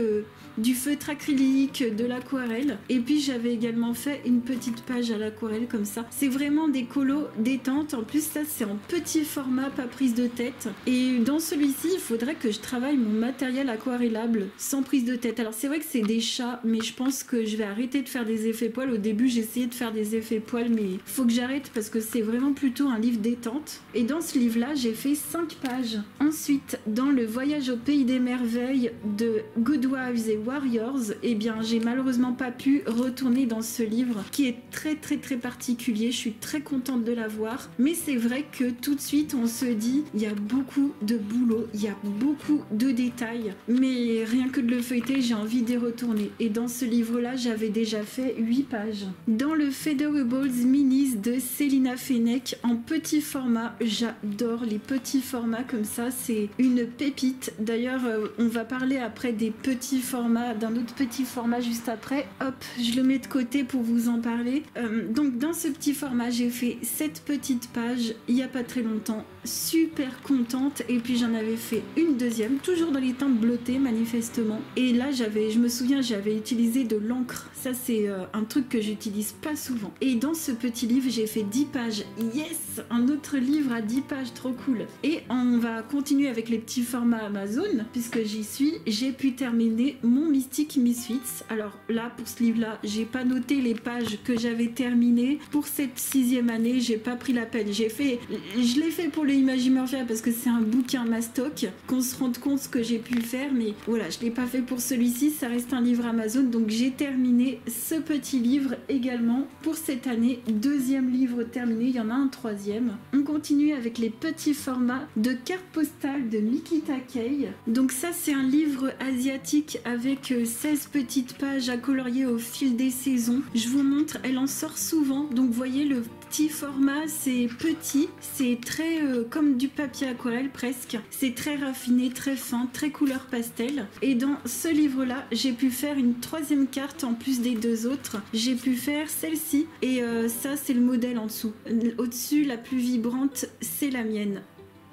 du feutre acrylique, de l'aquarelle, et puis j'avais également fait une petite page à l'aquarelle comme ça. C'est vraiment des colos détente. En plus ça c'est en petit format, pas prise de tête, et dans celui-ci il faudrait que je travaille mon matériel aquarellable sans prise de tête. Alors c'est vrai que c'est des chats, mais je pense que je vais arrêter de faire des effets poils. Au début j'essayais de faire des effets poils, mais faut que j'arrête parce que c'est vraiment plutôt un livre détente. Et dans ce livre là j'ai fait 5 pages. Ensuite dans le Voyage au pays des merveilles de Good Wives et Warriors, et bien j'ai malheureusement pas pu retourner dans ce livre qui est très particulier. Je suis très contente de l'avoir, mais c'est vrai que tout de suite on se dit il y a beaucoup de boulot, il y a beaucoup de détails, mais rien que de le feuilleter j'ai envie d'y retourner. Et dans ce livre là j'avais déjà fait 8 pages. Dans le Featherables Minis de Célina Fenech en petit format, j'adore les petits formats comme ça, c'est une pépite. D'ailleurs on va parler après des petits formats, d'un autre petit format juste après. Hop, je le mets de côté pour vous en parler. Donc dans ce petit format j'ai fait 7 petites pages il n'y a pas très longtemps, super contente. Et puis j'en avais fait une deuxième, toujours dans les teintes bleutées manifestement, et là je me souviens j'avais utilisé de l'encre. Ça c'est un truc que j'utilise pas souvent. Et dans ce petit livre j'ai fait 10 pages. Yes, un autre livre à 10 pages, trop cool. Et on va continuer avec les petits formats Amazon puisque j'y suis. J'ai pu terminer mon Mystic Misfits. Alors là pour ce livre là j'ai pas noté les pages que j'avais terminées pour cette 6e année, j'ai pas pris la peine. Je l'ai fait pour le Imagineer parce que c'est un bouquin mastoc, qu'on se rende compte ce que j'ai pu faire, mais voilà, je l'ai pas fait pour celui-ci, ça reste un livre Amazon. Donc j'ai terminé ce petit livre également pour cette année. 2e livre terminé, il y en a un 3e. On continue avec les petits formats de cartes postales de Mikita Kei. Donc ça c'est un livre asiatique avec 16 petites pages à colorier au fil des saisons. Je vous montre, elle en sort souvent, donc vous voyez le petit format, c'est petit, c'est très comme du papier aquarelle presque, c'est très raffiné, très fin, très couleur pastel. Et dans ce livre là j'ai pu faire une 3e carte en plus des 2 autres. J'ai pu faire celle-ci, et ça c'est le modèle en dessous. Au-dessus la plus vibrante c'est la mienne.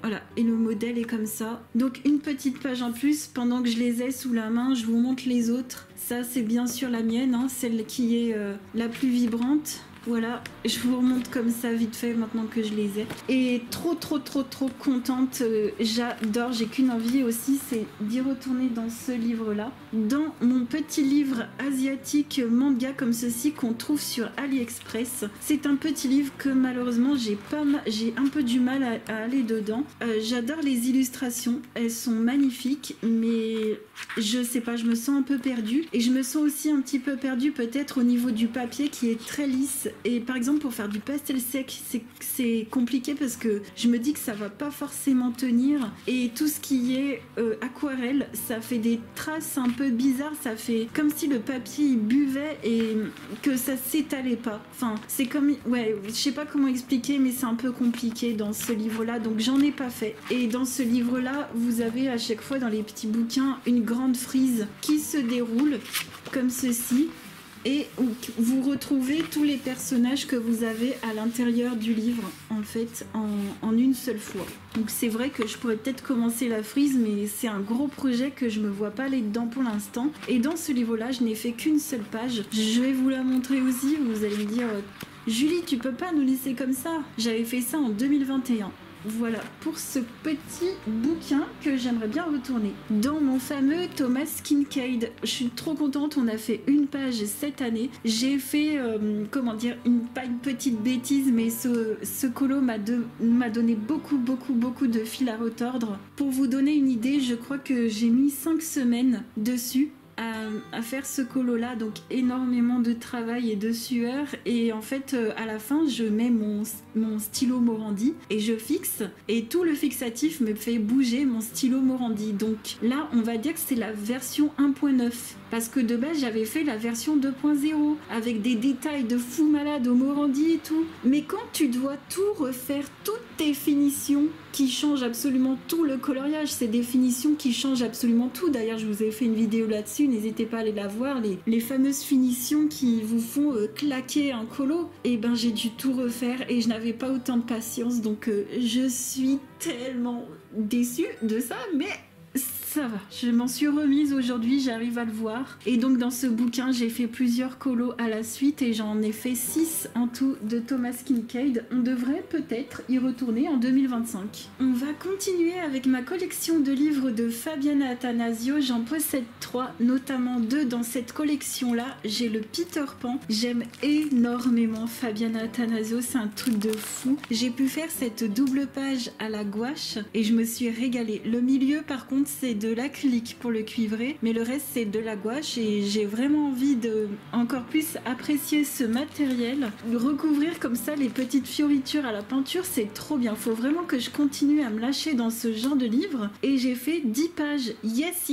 Voilà, et le modèle est comme ça. Donc une petite page en plus. Pendant que je les ai sous la main, je vous montre les autres. Ça c'est bien sûr la mienne, hein, celle qui est la plus vibrante. Voilà, je vous remonte comme ça vite fait maintenant que je les ai. Et trop contente, j'adore, j'ai qu'une envie aussi, c'est d'y retourner dans ce livre-là. Dans mon petit livre asiatique manga comme ceci qu'on trouve sur AliExpress. C'est un petit livre que malheureusement j'ai un peu du mal à aller dedans. J'adore les illustrations, elles sont magnifiques, mais je sais pas, je me sens un peu perdue. Et je me sens aussi un petit peu perdue peut-être au niveau du papier qui est très lisse. Et par exemple pour faire du pastel sec c'est compliqué parce que je me dis que ça va pas forcément tenir, et tout ce qui est aquarelle ça fait des traces un peu bizarres, ça fait comme si le papier il buvait et que ça s'étalait pas. Enfin c'est comme, ouais, je sais pas comment expliquer, mais c'est un peu compliqué dans ce livre là, donc j'en ai pas fait. Et dans ce livre là vous avez à chaque fois dans les petits bouquins une grande frise qui se déroule comme ceci, et vous retrouvez tous les personnages que vous avez à l'intérieur du livre en fait en une seule fois. Donc c'est vrai que je pourrais peut-être commencer la frise, mais c'est un gros projet que je me vois pas aller dedans pour l'instant. Et dans ce livre là je n'ai fait qu'une seule page. Je vais vous la montrer aussi, vous allez me dire Julie tu peux pas nous laisser comme ça. J'avais fait ça en 2021. voilà pour ce petit bouquin que j'aimerais bien retourner. Dans mon fameux Thomas Kincaid, je suis trop contente, on a fait une page cette année. J'ai fait, comment dire, pas une petite bêtise, mais ce colo m'a donné beaucoup de fil à retordre. Pour vous donner une idée, je crois que j'ai mis 5 semaines dessus. À faire ce colo là, donc énormément de travail et de sueur, et en fait à la fin je mets mon stylo Morandi et je fixe, et tout le fixatif me fait bouger mon stylo Morandi. Donc là on va dire que c'est la version 1.9, parce que de base j'avais fait la version 2.0 avec des détails de fou malade au Morandi et tout, mais quand tu dois tout refaire, toutes tes finitions qui changent absolument tout, le coloriage, c'est des finitions qui changent absolument tout. D'ailleurs je vous ai fait une vidéo là-dessus, n'hésitez pas à aller la voir, les fameuses finitions qui vous font claquer un colo. Et ben j'ai dû tout refaire et je n'avais pas autant de patience, donc je suis tellement déçue de ça, mais ça va, je m'en suis remise aujourd'hui, j'arrive à le voir. Et donc dans ce bouquin, j'ai fait plusieurs colos à la suite et j'en ai fait 6 en tout de Thomas Kincaid. On devrait peut-être y retourner en 2025. On va continuer avec ma collection de livres de Fabiana Attanasio. J'en possède 3, notamment 2 dans cette collection-là. J'ai le Peter Pan. J'aime énormément Fabiana Attanasio, c'est un truc de fou. J'ai pu faire cette double page à la gouache et je me suis régalée. Le milieu par contre c'est de l'acrylique pour le cuivré, mais le reste c'est de la gouache et j'ai vraiment envie de encore plus apprécier ce matériel. Recouvrir comme ça les petites fioritures à la peinture, c'est trop bien. Faut vraiment que je continue à me lâcher dans ce genre de livre, et j'ai fait 10 pages. Yes.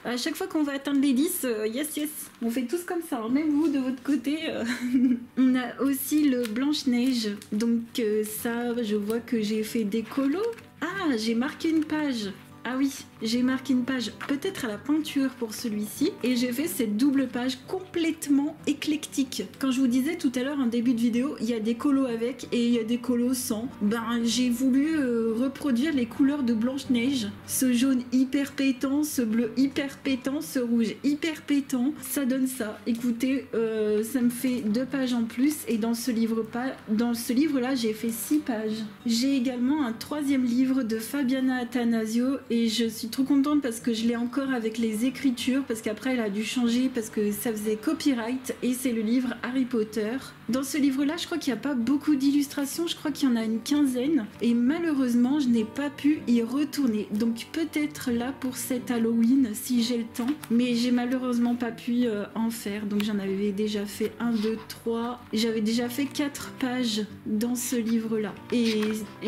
À chaque fois qu'on va atteindre les 10, yes. On fait tous comme ça, hein. Même vous de votre côté. On a aussi le Blanche-Neige, donc ça je vois que j'ai fait des colos. Ah, j'ai marqué une page. Ah oui, j'ai marqué une page peut-être à la peinture pour celui-ci, et j'ai fait cette double page complètement éclectique. Quand je vous disais tout à l'heure en début de vidéo, il y a des colos avec et il y a des colos sans. Ben j'ai voulu reproduire les couleurs de Blanche-Neige. Ce jaune hyper pétant, ce bleu hyper pétant, ce rouge hyper pétant, ça donne ça. Écoutez, ça me fait 2 pages en plus, et dans ce livre-là, j'ai fait 6 pages. J'ai également un 3e livre de Fabiana Attanasio, et je suis trop contente parce que je l'ai encore avec les écritures, parce qu'après elle a dû changer parce que ça faisait copyright, et c'est le livre Harry Potter. Dans ce livre-là, je crois qu'il n'y a pas beaucoup d'illustrations, je crois qu'il y en a une 15aine, et malheureusement je n'ai pas pu y retourner. Donc peut-être là pour cet Halloween si j'ai le temps, mais j'ai malheureusement pas pu en faire. Donc j'en avais déjà fait 1, 2, 3, j'avais déjà fait 4 pages dans ce livre-là. Et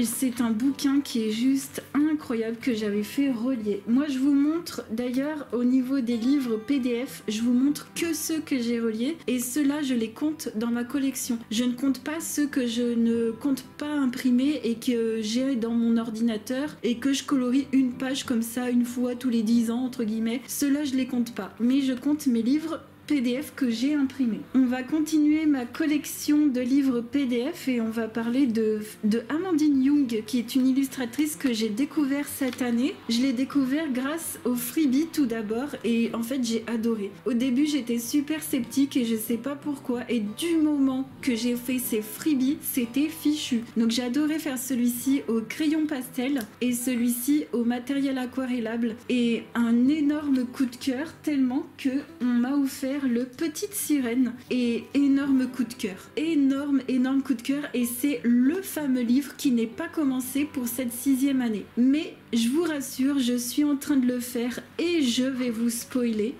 c'est un bouquin qui est juste incroyable, que j'avais fait relier. Moi je vous montre d'ailleurs au niveau des livres PDF, je vous montre que ceux que j'ai reliés, et ceux-là je les compte dans ma collection. Je ne compte pas ceux que je ne compte pas imprimer et que j'ai dans mon ordinateur et que je colorie une page comme ça une fois tous les 10 ans entre guillemets. Ceux-là je les compte pas, mais je compte mes livres PDF que j'ai imprimé. On va continuer ma collection de livres PDF et on va parler de Amandine Young, qui est une illustratrice que j'ai découvert cette année. Je l'ai découvert grâce au freebie tout d'abord, et en fait j'ai adoré. Au début j'étais super sceptique et je sais pas pourquoi, et du moment que j'ai fait ces freebies, c'était fichu. Donc j'ai adoré faire celui-ci au crayon pastel et celui-ci au matériel aquarellable, et un énorme coup de cœur tellement que on m'a offert le Petite Sirène, et énorme coup de cœur, énorme coup de cœur, et c'est le fameux livre qui n'est pas commencé pour cette 6e année, mais je vous rassure, je suis en train de le faire et je vais vous spoiler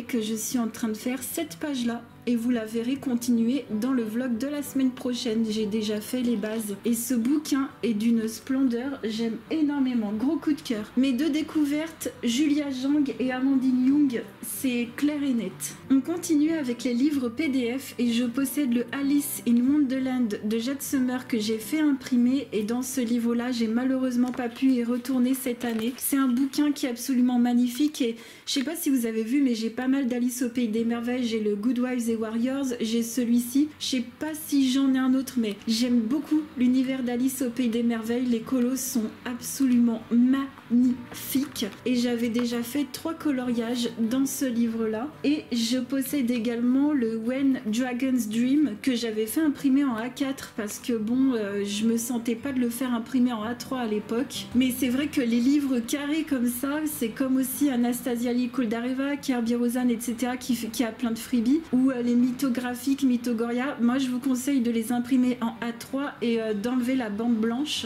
que je suis en train de faire cette page là, et vous la verrez continuer dans le vlog de la semaine prochaine. J'ai déjà fait les bases et ce bouquin est d'une splendeur, j'aime énormément, gros coup de cœur. Mes 2 découvertes, Julia Jang et Amandine Young, c'est clair et net. On continue avec les livres PDF, et je possède le Alice in Wonderland de Jade Summer que j'ai fait imprimer, et dans ce livre là j'ai malheureusement pas pu y retourner cette année. C'est un bouquin qui est absolument magnifique, et je sais pas si vous avez vu, mais j'ai pas mal d'Alice au Pays des Merveilles. J'ai le Good Wives et Warriors, j'ai celui-ci. Je sais pas si j'en ai un autre, mais j'aime beaucoup l'univers d'Alice au Pays des Merveilles. Les colos sont absolument magnifiques. Et j'avais déjà fait 3 coloriages dans ce livre-là. Et je possède également le When Dragons Dream que j'avais fait imprimer en A4 parce que bon, je me sentais pas de le faire imprimer en A3 à l'époque. Mais c'est vrai que les livres carrés comme ça, c'est comme aussi Anastasia Lee Koldareva, Kirby Rosen, etc. qui a plein de freebies. Ou les mythographiques, Mythogoria. Moi, je vous conseille de les imprimer en A3 et d'enlever la bande blanche.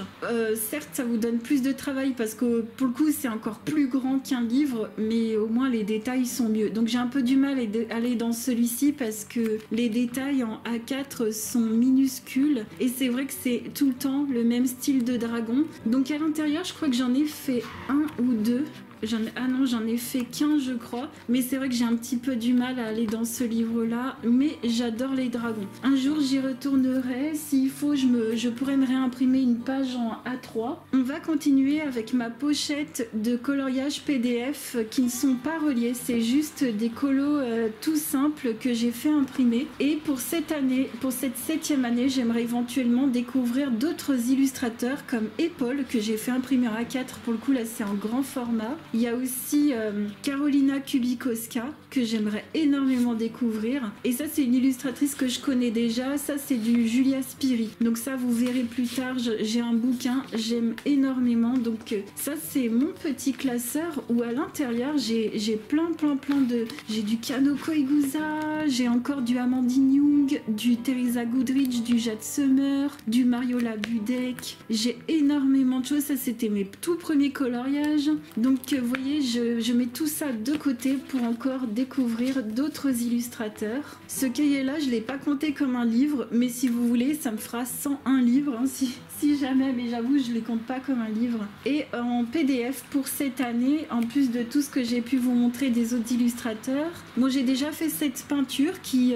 Certes, ça vous donne plus de travail parce que pour le coup, c'est encore plus grand qu'un livre, mais au moins les détails sont mieux. Donc j'ai un peu du mal à aller dans celui-ci parce que les détails en A4 sont minuscules et c'est vrai que c'est tout le temps le même style de dragon. Donc à l'intérieur, je crois que j'en ai fait 1 ou 2. Ah non, j'en ai fait qu'un je crois, mais c'est vrai que j'ai un petit peu du mal à aller dans ce livre là, mais j'adore les dragons. Un jour j'y retournerai, s'il faut je pourrais me réimprimer une page en A3. On va continuer avec ma pochette de coloriage PDF qui ne sont pas reliés, c'est juste des colos tout simples que j'ai fait imprimer. Et pour cette année, pour cette 7e année, j'aimerais éventuellement découvrir d'autres illustrateurs comme Epol que j'ai fait imprimer en A4, pour le coup là c'est en grand format. Il y a aussi Karolina Kubikowska que j'aimerais énormément découvrir. Et ça, c'est une illustratrice que je connais déjà. Ça, c'est du Julia Spiri. Donc ça, vous verrez plus tard. J'ai un bouquin, j'aime énormément. Donc ça, c'est mon petit classeur où à l'intérieur, j'ai plein de... J'ai du Kanoko Igusa, j'ai encore du Amandine Young, du Teresa Goodrich, du Jade Summer, du Mariola Budek. J'ai énormément de choses. Ça, c'était mes tout premiers coloriages. Donc vous voyez, je mets tout ça de côté pour encore découvrir d'autres illustrateurs. Ce cahier-là, je ne l'ai pas compté comme un livre, mais si vous voulez, ça me fera 101 livres, hein, si jamais, mais j'avoue, je ne les compte pas comme un livre. Et en PDF pour cette année, en plus de tout ce que j'ai pu vous montrer des autres illustrateurs, moi j'ai déjà fait cette peinture qui,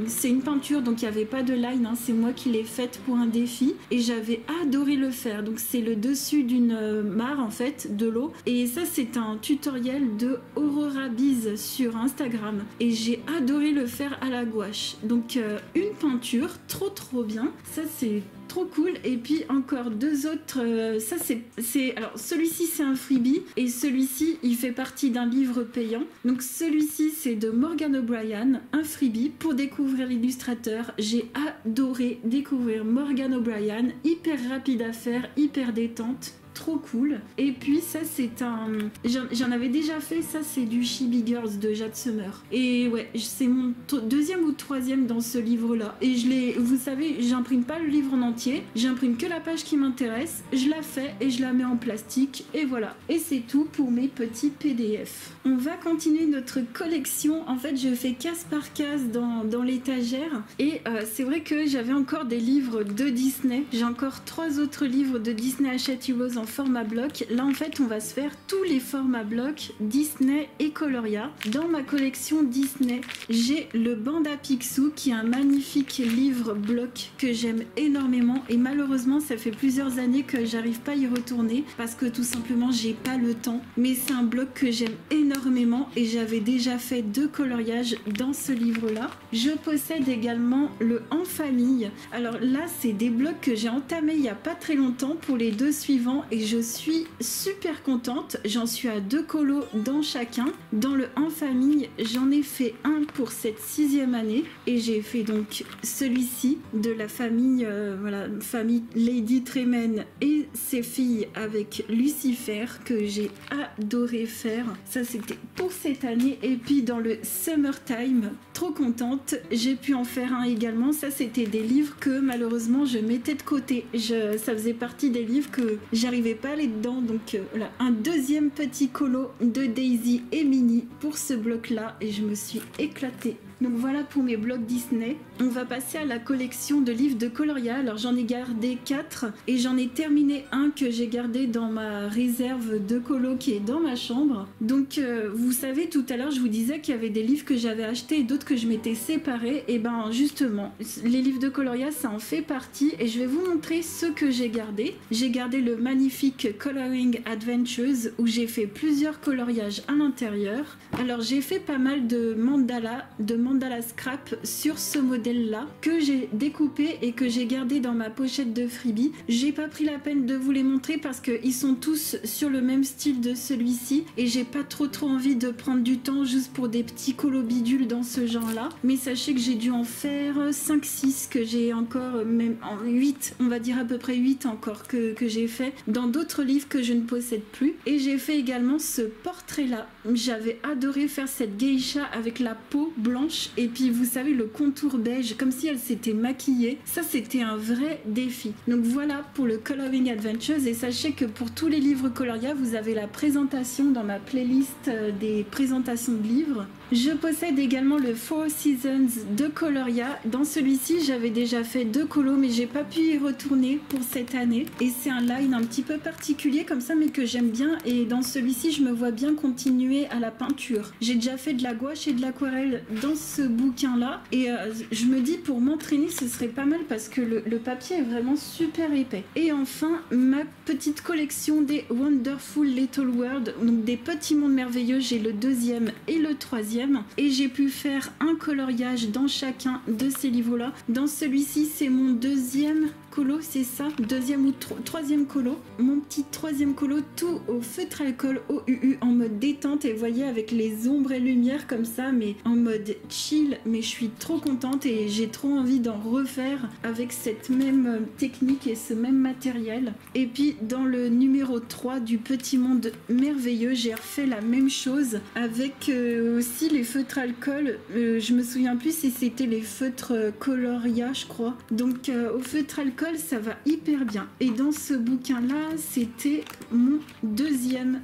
c'est une peinture, donc il n'y avait pas de line, hein, c'est moi qui l'ai faite pour un défi, et j'avais adoré le faire. Donc c'est le dessus d'une mare, en fait, de l'eau, et ça c'est un tutoriel de Aurora Biz sur Instagram et j'ai adoré le faire à la gouache. Donc une peinture trop bien, ça c'est trop cool. Et puis encore 2 autres, ça c'est alors celui-ci c'est un freebie et celui-ci il fait partie d'un livre payant. Donc celui-ci c'est de Morgan O'Brien, un freebie pour découvrir l'illustrateur. J'ai adoré découvrir Morgan O'Brien, hyper rapide à faire, hyper détente, trop cool. Et puis ça c'est un... J'en avais déjà fait, ça c'est du Chibi Girls de Jade Summer. Et ouais, c'est mon 2e ou 3e dans ce livre-là. Et vous savez, j'imprime pas le livre en entier, j'imprime que la page qui m'intéresse, je la fais et je la mets en plastique et voilà. Et c'est tout pour mes petits PDF. On va continuer notre collection. En fait, je fais case par case dans l'étagère. Et c'est vrai que j'avais encore des livres de Disney. J'ai encore 3 autres livres de Disney Hachette Heroes en format bloc. Là en fait on va se faire tous les formats blocs Disney et Coloria. Dans ma collection Disney, j'ai le Banda Picsou qui est un magnifique livre bloc que j'aime énormément et malheureusement ça fait plusieurs années que j'arrive pas à y retourner parce que tout simplement j'ai pas le temps, mais c'est un bloc que j'aime énormément et j'avais déjà fait 2 coloriages dans ce livre là. Je possède également le En Famille. Alors là c'est des blocs que j'ai entamés il y a pas très longtemps pour les 2 suivants et je suis super contente. J'en suis à 2 colos dans chacun. Dans le En Famille, j'en ai fait un pour cette 6e année et j'ai fait donc celui-ci de la famille, voilà, famille Lady Tremen et ses filles avec Lucifer que j'ai adoré faire. Ça c'était pour cette année. Et puis dans le Summertime, trop contente, j'ai pu en faire un également. Ça c'était des livres que malheureusement je mettais de côté. Ça faisait partie des livres que j'arrivais pas à aller dedans, donc voilà, un 2e petit colo de Daisy et Minnie pour ce bloc là et je me suis éclatée. Donc voilà pour mes blocs Disney. On va passer à la collection de livres de Coloria. Alors j'en ai gardé 4 et j'en ai terminé un que j'ai gardé dans ma réserve de colo qui est dans ma chambre. Donc vous savez, tout à l'heure je vous disais qu'il y avait des livres que j'avais achetés et d'autres que je m'étais séparés. Et ben justement, les livres de Coloria ça en fait partie et je vais vous montrer ceux que j'ai gardés. J'ai gardé le magnifique Coloring Adventures où j'ai fait plusieurs coloriages à l'intérieur. Alors j'ai fait pas mal de mandalas, de mandala scrap sur ce modèle-là que j'ai découpé et que j'ai gardé dans ma pochette de freebie. J'ai pas pris la peine de vous les montrer parce qu'ils sont tous sur le même style de celui-ci et j'ai pas trop envie de prendre du temps juste pour des petits colos bidules dans ce genre-là. Mais sachez que j'ai dû en faire 5-6, que j'ai encore, même en 8, on va dire à peu près 8 encore que j'ai fait dans d'autres livres que je ne possède plus. Et j'ai fait également ce portrait-là. J'avais adoré faire cette geisha avec la peau blanche et puis vous savez le contour beige comme si elle s'était maquillée. Ça c'était un vrai défi. Donc voilà pour le Coloring Adventures et sachez que pour tous les livres Coloria vous avez la présentation dans ma playlist des présentations de livres. Je possède également le Four Seasons de Coloria. Dans celui-ci j'avais déjà fait 2 colos mais j'ai pas pu y retourner pour cette année et c'est un line un petit peu particulier comme ça mais que j'aime bien et dans celui-ci je me vois bien continuer à la peinture. J'ai déjà fait de la gouache et de l'aquarelle dans ce bouquin là et je me dis pour m'entraîner ce serait pas mal parce que le papier est vraiment super épais. Et enfin ma petite collection des Wonderful Little World, donc des petits mondes merveilleux, j'ai le 2e et le 3e et j'ai pu faire un coloriage dans chacun de ces livres là. Dans celui-ci c'est mon 2e colo, c'est ça, 2e ou 3e colo, mon petit 3e colo, tout au feutre alcool OUU en mode détente et vous voyez avec les ombres et lumières comme ça mais en mode chill, mais je suis trop contente et j'ai trop envie d'en refaire avec cette même technique et ce même matériel. Et puis dans le numéro 3 du petit monde merveilleux j'ai refait la même chose avec aussi les feutres alcool, je me souviens plus si c'était les feutres Coloria je crois, donc au feutre alcool ça va hyper bien. Et dans ce bouquin là c'était mon deuxième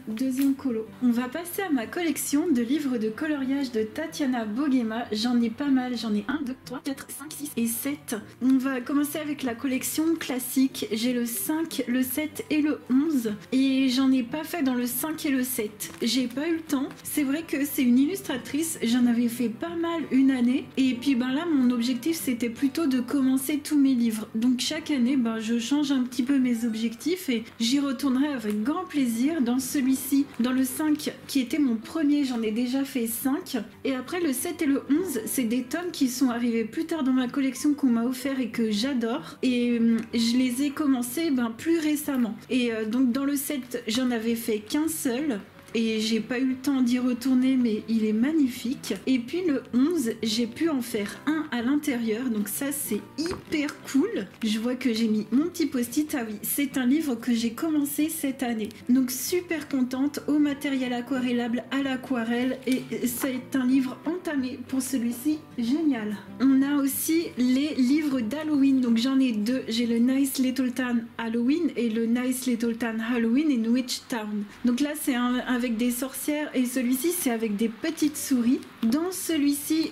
colo. On va passer à ma collection de livres de coloriage de Tatiana Boguema. J'en ai pas mal, j'en ai 1, 2, 3, 4, 5, 6 et 7. On va commencer avec la collection classique. J'ai le 5, le 7 et le 11 et j'en ai pas fait dans le 5 et le 7. J'ai pas eu le temps. C'est vrai que c'est une illustratrice, j'en avais fait pas mal une année et puis ben là mon objectif c'était plutôt de commencer tous mes livres. Donc chaque année je change un petit peu mes objectifs et j'y retournerai avec grand plaisir. Dans celui-ci, dans le 5 qui était mon premier, j'en ai déjà fait 5 et après le 7 et le 11 c'est des tomes qui sont arrivés plus tard dans ma collection qu'on m'a offert et que j'adore et je les ai commencés plus récemment et donc dans le 7 j'en avais fait qu'un seul et j'ai pas eu le temps d'y retourner mais il est magnifique. Et puis le 11 j'ai pu en faire un à l'intérieur donc ça c'est hyper cool. Je vois que j'ai mis mon petit post-it. Ah oui, c'est un livre que j'ai commencé cette année donc super contente, au matériel aquarellable à l'aquarelle et c'est un livre entamé pour celui-ci, génial. On a aussi les livres d'Halloween, donc j'en ai 2, j'ai le Nice Little Town Halloween et le Nice Little Town Halloween in Witch Town. Donc là c'est avec des sorcières et celui-ci c'est avec des petites souris. Dans celui-ci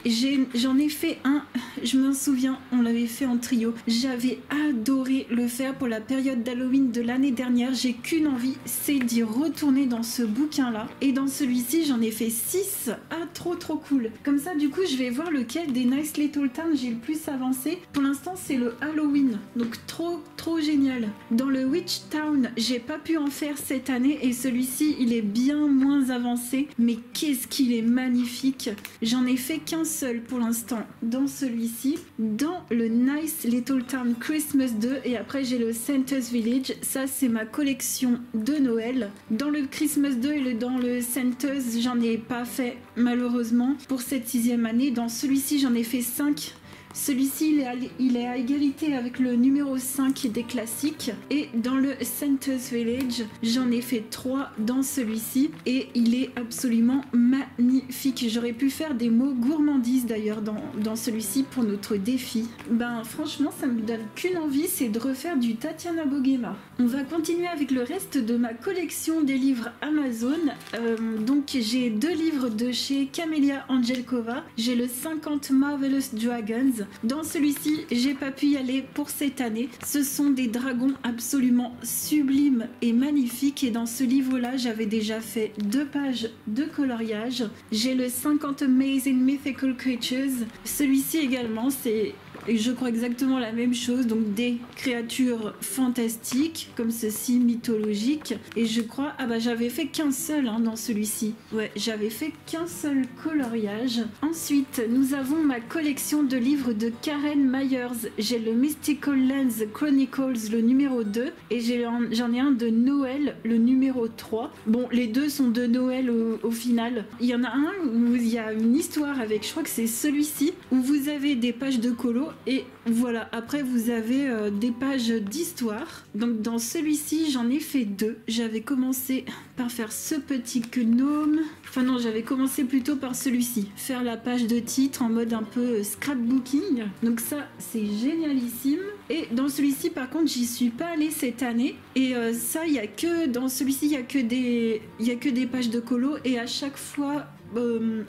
j'en ai fait un, je m'en souviens, on l'avait fait en trio, j'avais adoré le faire pour la période d'Halloween de l'année dernière. J'ai qu'une envie, c'est d'y retourner dans ce bouquin là et dans celui-ci j'en ai fait 6. Trop cool. Comme ça du coup je vais voir lequel des Nice Little Town j'ai le plus avancé. Pour l'instant c'est le Halloween, donc trop génial. Dans le Witch Town j'ai pas pu en faire cette année et celui-ci il est bien moins avancé mais qu'est-ce qu'il est magnifique. J'en ai fait qu'un seul pour l'instant dans celui-ci. Dans le Nice Little Town Christmas 2 et après j'ai le Santa's Village, ça c'est ma collection de Noël. Dans le Christmas 2 et dans le Santa's j'en ai pas fait malheureusement pour cette 6e année. Dans celui-ci j'en ai fait 5. Celui-ci il est à égalité avec le numéro 5 des classiques et dans le Santa's Village j'en ai fait 3 dans celui-ci et il est absolument magnifique. J'aurais pu faire des mots gourmandises d'ailleurs dans celui-ci pour notre défi. Franchement ça me donne qu'une envie, c'est de refaire du Tatiana Boguema. On va continuer avec le reste de ma collection des livres Amazon. Donc j'ai 2 livres de chez Camélia Angelkova. J'ai le 50 Marvelous Dragons. Dans celui-ci, j'ai pas pu y aller pour cette année. Ce sont des dragons absolument sublimes et magnifiques. Et dans ce livre-là, j'avais déjà fait 2 pages de coloriage. J'ai le 50 Amazing Mythical Creatures. Celui-ci également, c'est et je crois exactement la même chose, donc des créatures fantastiques comme ceci, mythologiques, et je crois, ah bah j'avais fait qu'un seul dans celui-ci, ouais, j'avais fait qu'un seul coloriage. Ensuite nous avons ma collection de livres de Karen Myers, j'ai le Mystical Lands Chronicles le numéro 2 et j'en ai un de Noël le numéro 3. Bon, les deux sont de Noël au final. Il y en a un où il y a une histoire avec, je crois que c'est celui-ci, où vous avez des pages de colo et voilà, après vous avez des pages d'histoire. Donc dans celui-ci j'en ai fait deux. J'avais commencé par faire ce petit gnome, enfin non, j'avais commencé plutôt par celui-ci, faire la page de titre en mode un peu scrapbooking, donc ça c'est génialissime. Et dans celui-ci par contre j'y suis pas allée cette année, et ça il y a que dans celui-ci il y a que des pages de colo, et à chaque fois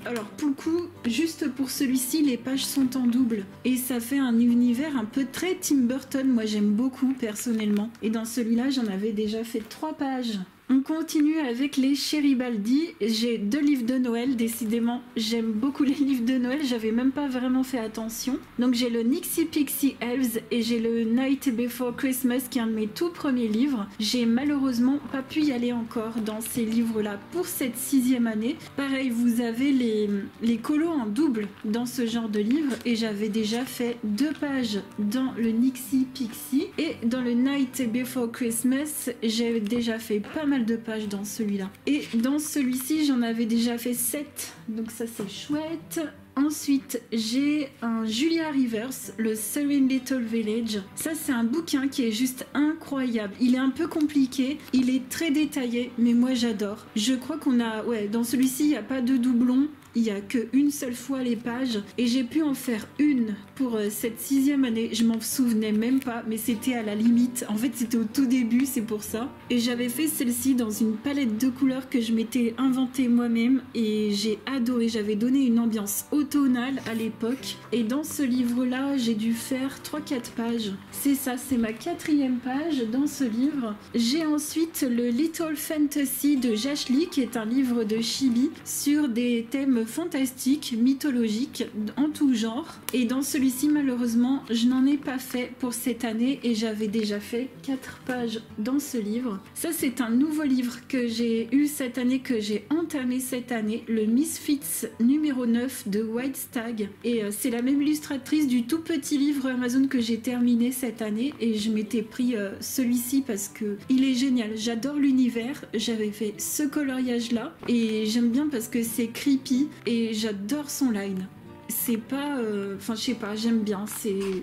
alors pour le coup, juste pour celui-ci, les pages sont en double et ça fait un univers un peu très Tim Burton. Moi j'aime beaucoup personnellement, et dans celui-là j'en avais déjà fait 3 pages. On continue avec les Cheribaldi. J'ai 2 livres de Noël, décidément j'aime beaucoup les livres de Noël, j'avais même pas vraiment fait attention. Donc j'ai le Nixie Pixie Elves et j'ai le Night Before Christmas qui est un de mes tout premiers livres. J'ai malheureusement pas pu y aller encore dans ces livres-là pour cette 6e année. Pareil, vous avez les colos en double dans ce genre de livre, et j'avais déjà fait 2 pages dans le Nixie Pixie, et dans le Night Before Christmas j'ai déjà fait pas mal de pages dans celui-là, et dans celui-ci j'en avais déjà fait 7, donc ça c'est chouette. Ensuite, j'ai un Julia Rivers, le Serene Little Village. Ça, c'est un bouquin qui est juste incroyable. Il est un peu compliqué, il est très détaillé, mais moi j'adore. Je crois qu'on a... Ouais, dans celui-ci, il n'y a pas de doublon. Il n'y a qu'une seule fois les pages, et j'ai pu en faire une pour cette 6e année. Je m'en souvenais même pas, mais c'était à la limite. En fait, c'était au tout début, c'est pour ça. Et j'avais fait celle-ci dans une palette de couleurs que je m'étais inventée moi-même, et j'ai adoré. J'avais donné une ambiance automnale à l'époque, et dans ce livre-là, j'ai dû faire 3-4 pages. C'est ça, c'est ma 4e page dans ce livre. J'ai ensuite le Little Fantasy de Josh Lee, qui est un livre de chibi sur des thèmes fantastique, mythologique, en tout genre. Et dans celui-ci, malheureusement, je n'en ai pas fait pour cette année, et j'avais déjà fait 4 pages dans ce livre. Ça, c'est un nouveau livre que j'ai eu cette année, que j'ai entamé cette année, le Misfits numéro 9 de White Stag. Et c'est la même illustratrice du tout petit livre Amazon que j'ai terminé cette année, et je m'étais pris celui-ci parce que il est génial. J'adore l'univers, j'avais fait ce coloriage-là, et j'aime bien parce que c'est creepy, et j'adore son line. C'est pas... Enfin, je sais pas, j'aime bien,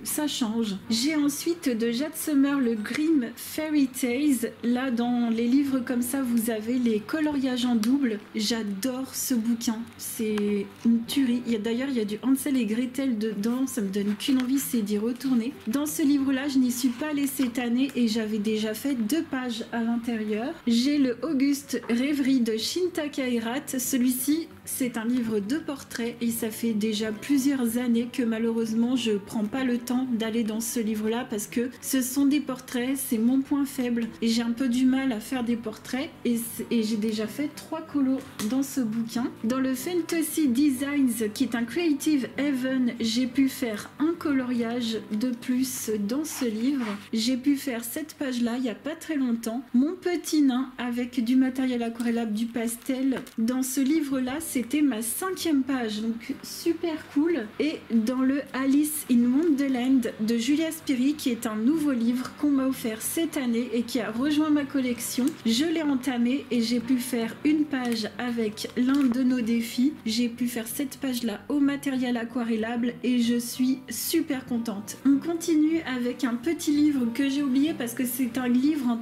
ça change. J'ai ensuite de Jade Summer le Grimm Fairy Tales. Là, dans les livres comme ça, vous avez les coloriages en double. J'adore ce bouquin, c'est une tuerie. D'ailleurs, il y a du Hansel et Gretel dedans, ça me donne qu'une envie, c'est d'y retourner. Dans ce livre-là, je n'y suis pas allée cette année, et j'avais déjà fait 2 pages à l'intérieur. J'ai le Auguste Rêverie de Shinta Kairat. Celui-ci, c'est un livre de portraits, et ça fait déjà plusieurs années que malheureusement je prends pas le temps d'aller dans ce livre-là, parce que ce sont des portraits, c'est mon point faible, et j'ai un peu du mal à faire des portraits, et j'ai déjà fait 3 colos dans ce bouquin. Dans le Fantasy Designs, qui est un Creative Heaven, j'ai pu faire un coloriage de plus dans ce livre. J'ai pu faire cette page-là il y a pas très longtemps. Mon petit nain avec du matériel aquarellable, du pastel. Dans ce livre-là, c'était ma 5e page, donc super cool. Et dans le Alice in Wonderland de Julia Spiri, qui est un nouveau livre qu'on m'a offert cette année et qui a rejoint ma collection, je l'ai entamé et j'ai pu faire une page avec l'un de nos défis. J'ai pu faire cette page-là au matériel aquarellable et je suis super contente. On continue avec un petit livre que j'ai oublié parce que c'est un livre en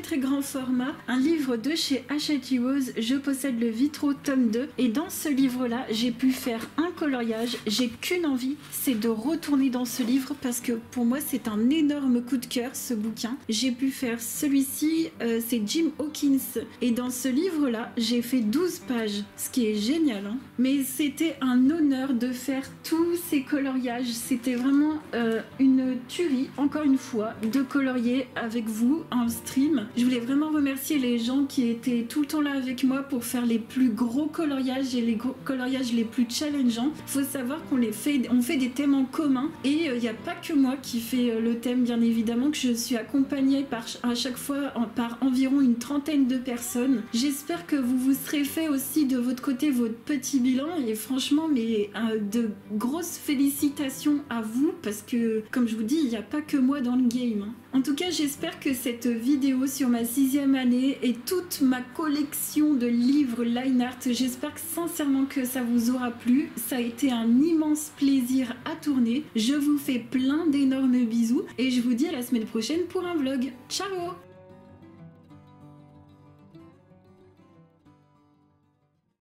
très grand format, un livre de chez Hachette Rose. Je possède le Vitro tome 2, et dans ce livre là j'ai pu faire un coloriage. J'ai qu'une envie, c'est de retourner dans ce livre parce que pour moi c'est un énorme coup de cœur ce bouquin. J'ai pu faire celui-ci, c'est Jim Hawkins, et dans ce livre là j'ai fait 12 pages, ce qui est génial hein. Mais c'était un honneur de faire tous ces coloriages, c'était vraiment une tuerie encore une fois de colorier avec vous un stream. Je voulais vraiment remercier les gens qui étaient tout le temps là avec moi pour faire les plus gros coloriages et les coloriages les plus challengeants. Faut savoir qu'on fait des thèmes en commun et il n'y a pas que moi qui fais le thème, bien évidemment, que je suis accompagnée à chaque fois par environ une trentaine de personnes. J'espère que vous vous serez fait aussi de votre côté votre petit bilan et franchement de grosses félicitations à vous parce que comme je vous dis, il n'y a pas que moi dans le game. En tout cas, j'espère que cette vidéo sur ma 6e année et toute ma collection de livres line art, j'espère sincèrement que ça vous aura plu. Ça a été un immense plaisir à tourner. Je vous fais plein d'énormes bisous et je vous dis à la semaine prochaine pour un vlog. Ciao!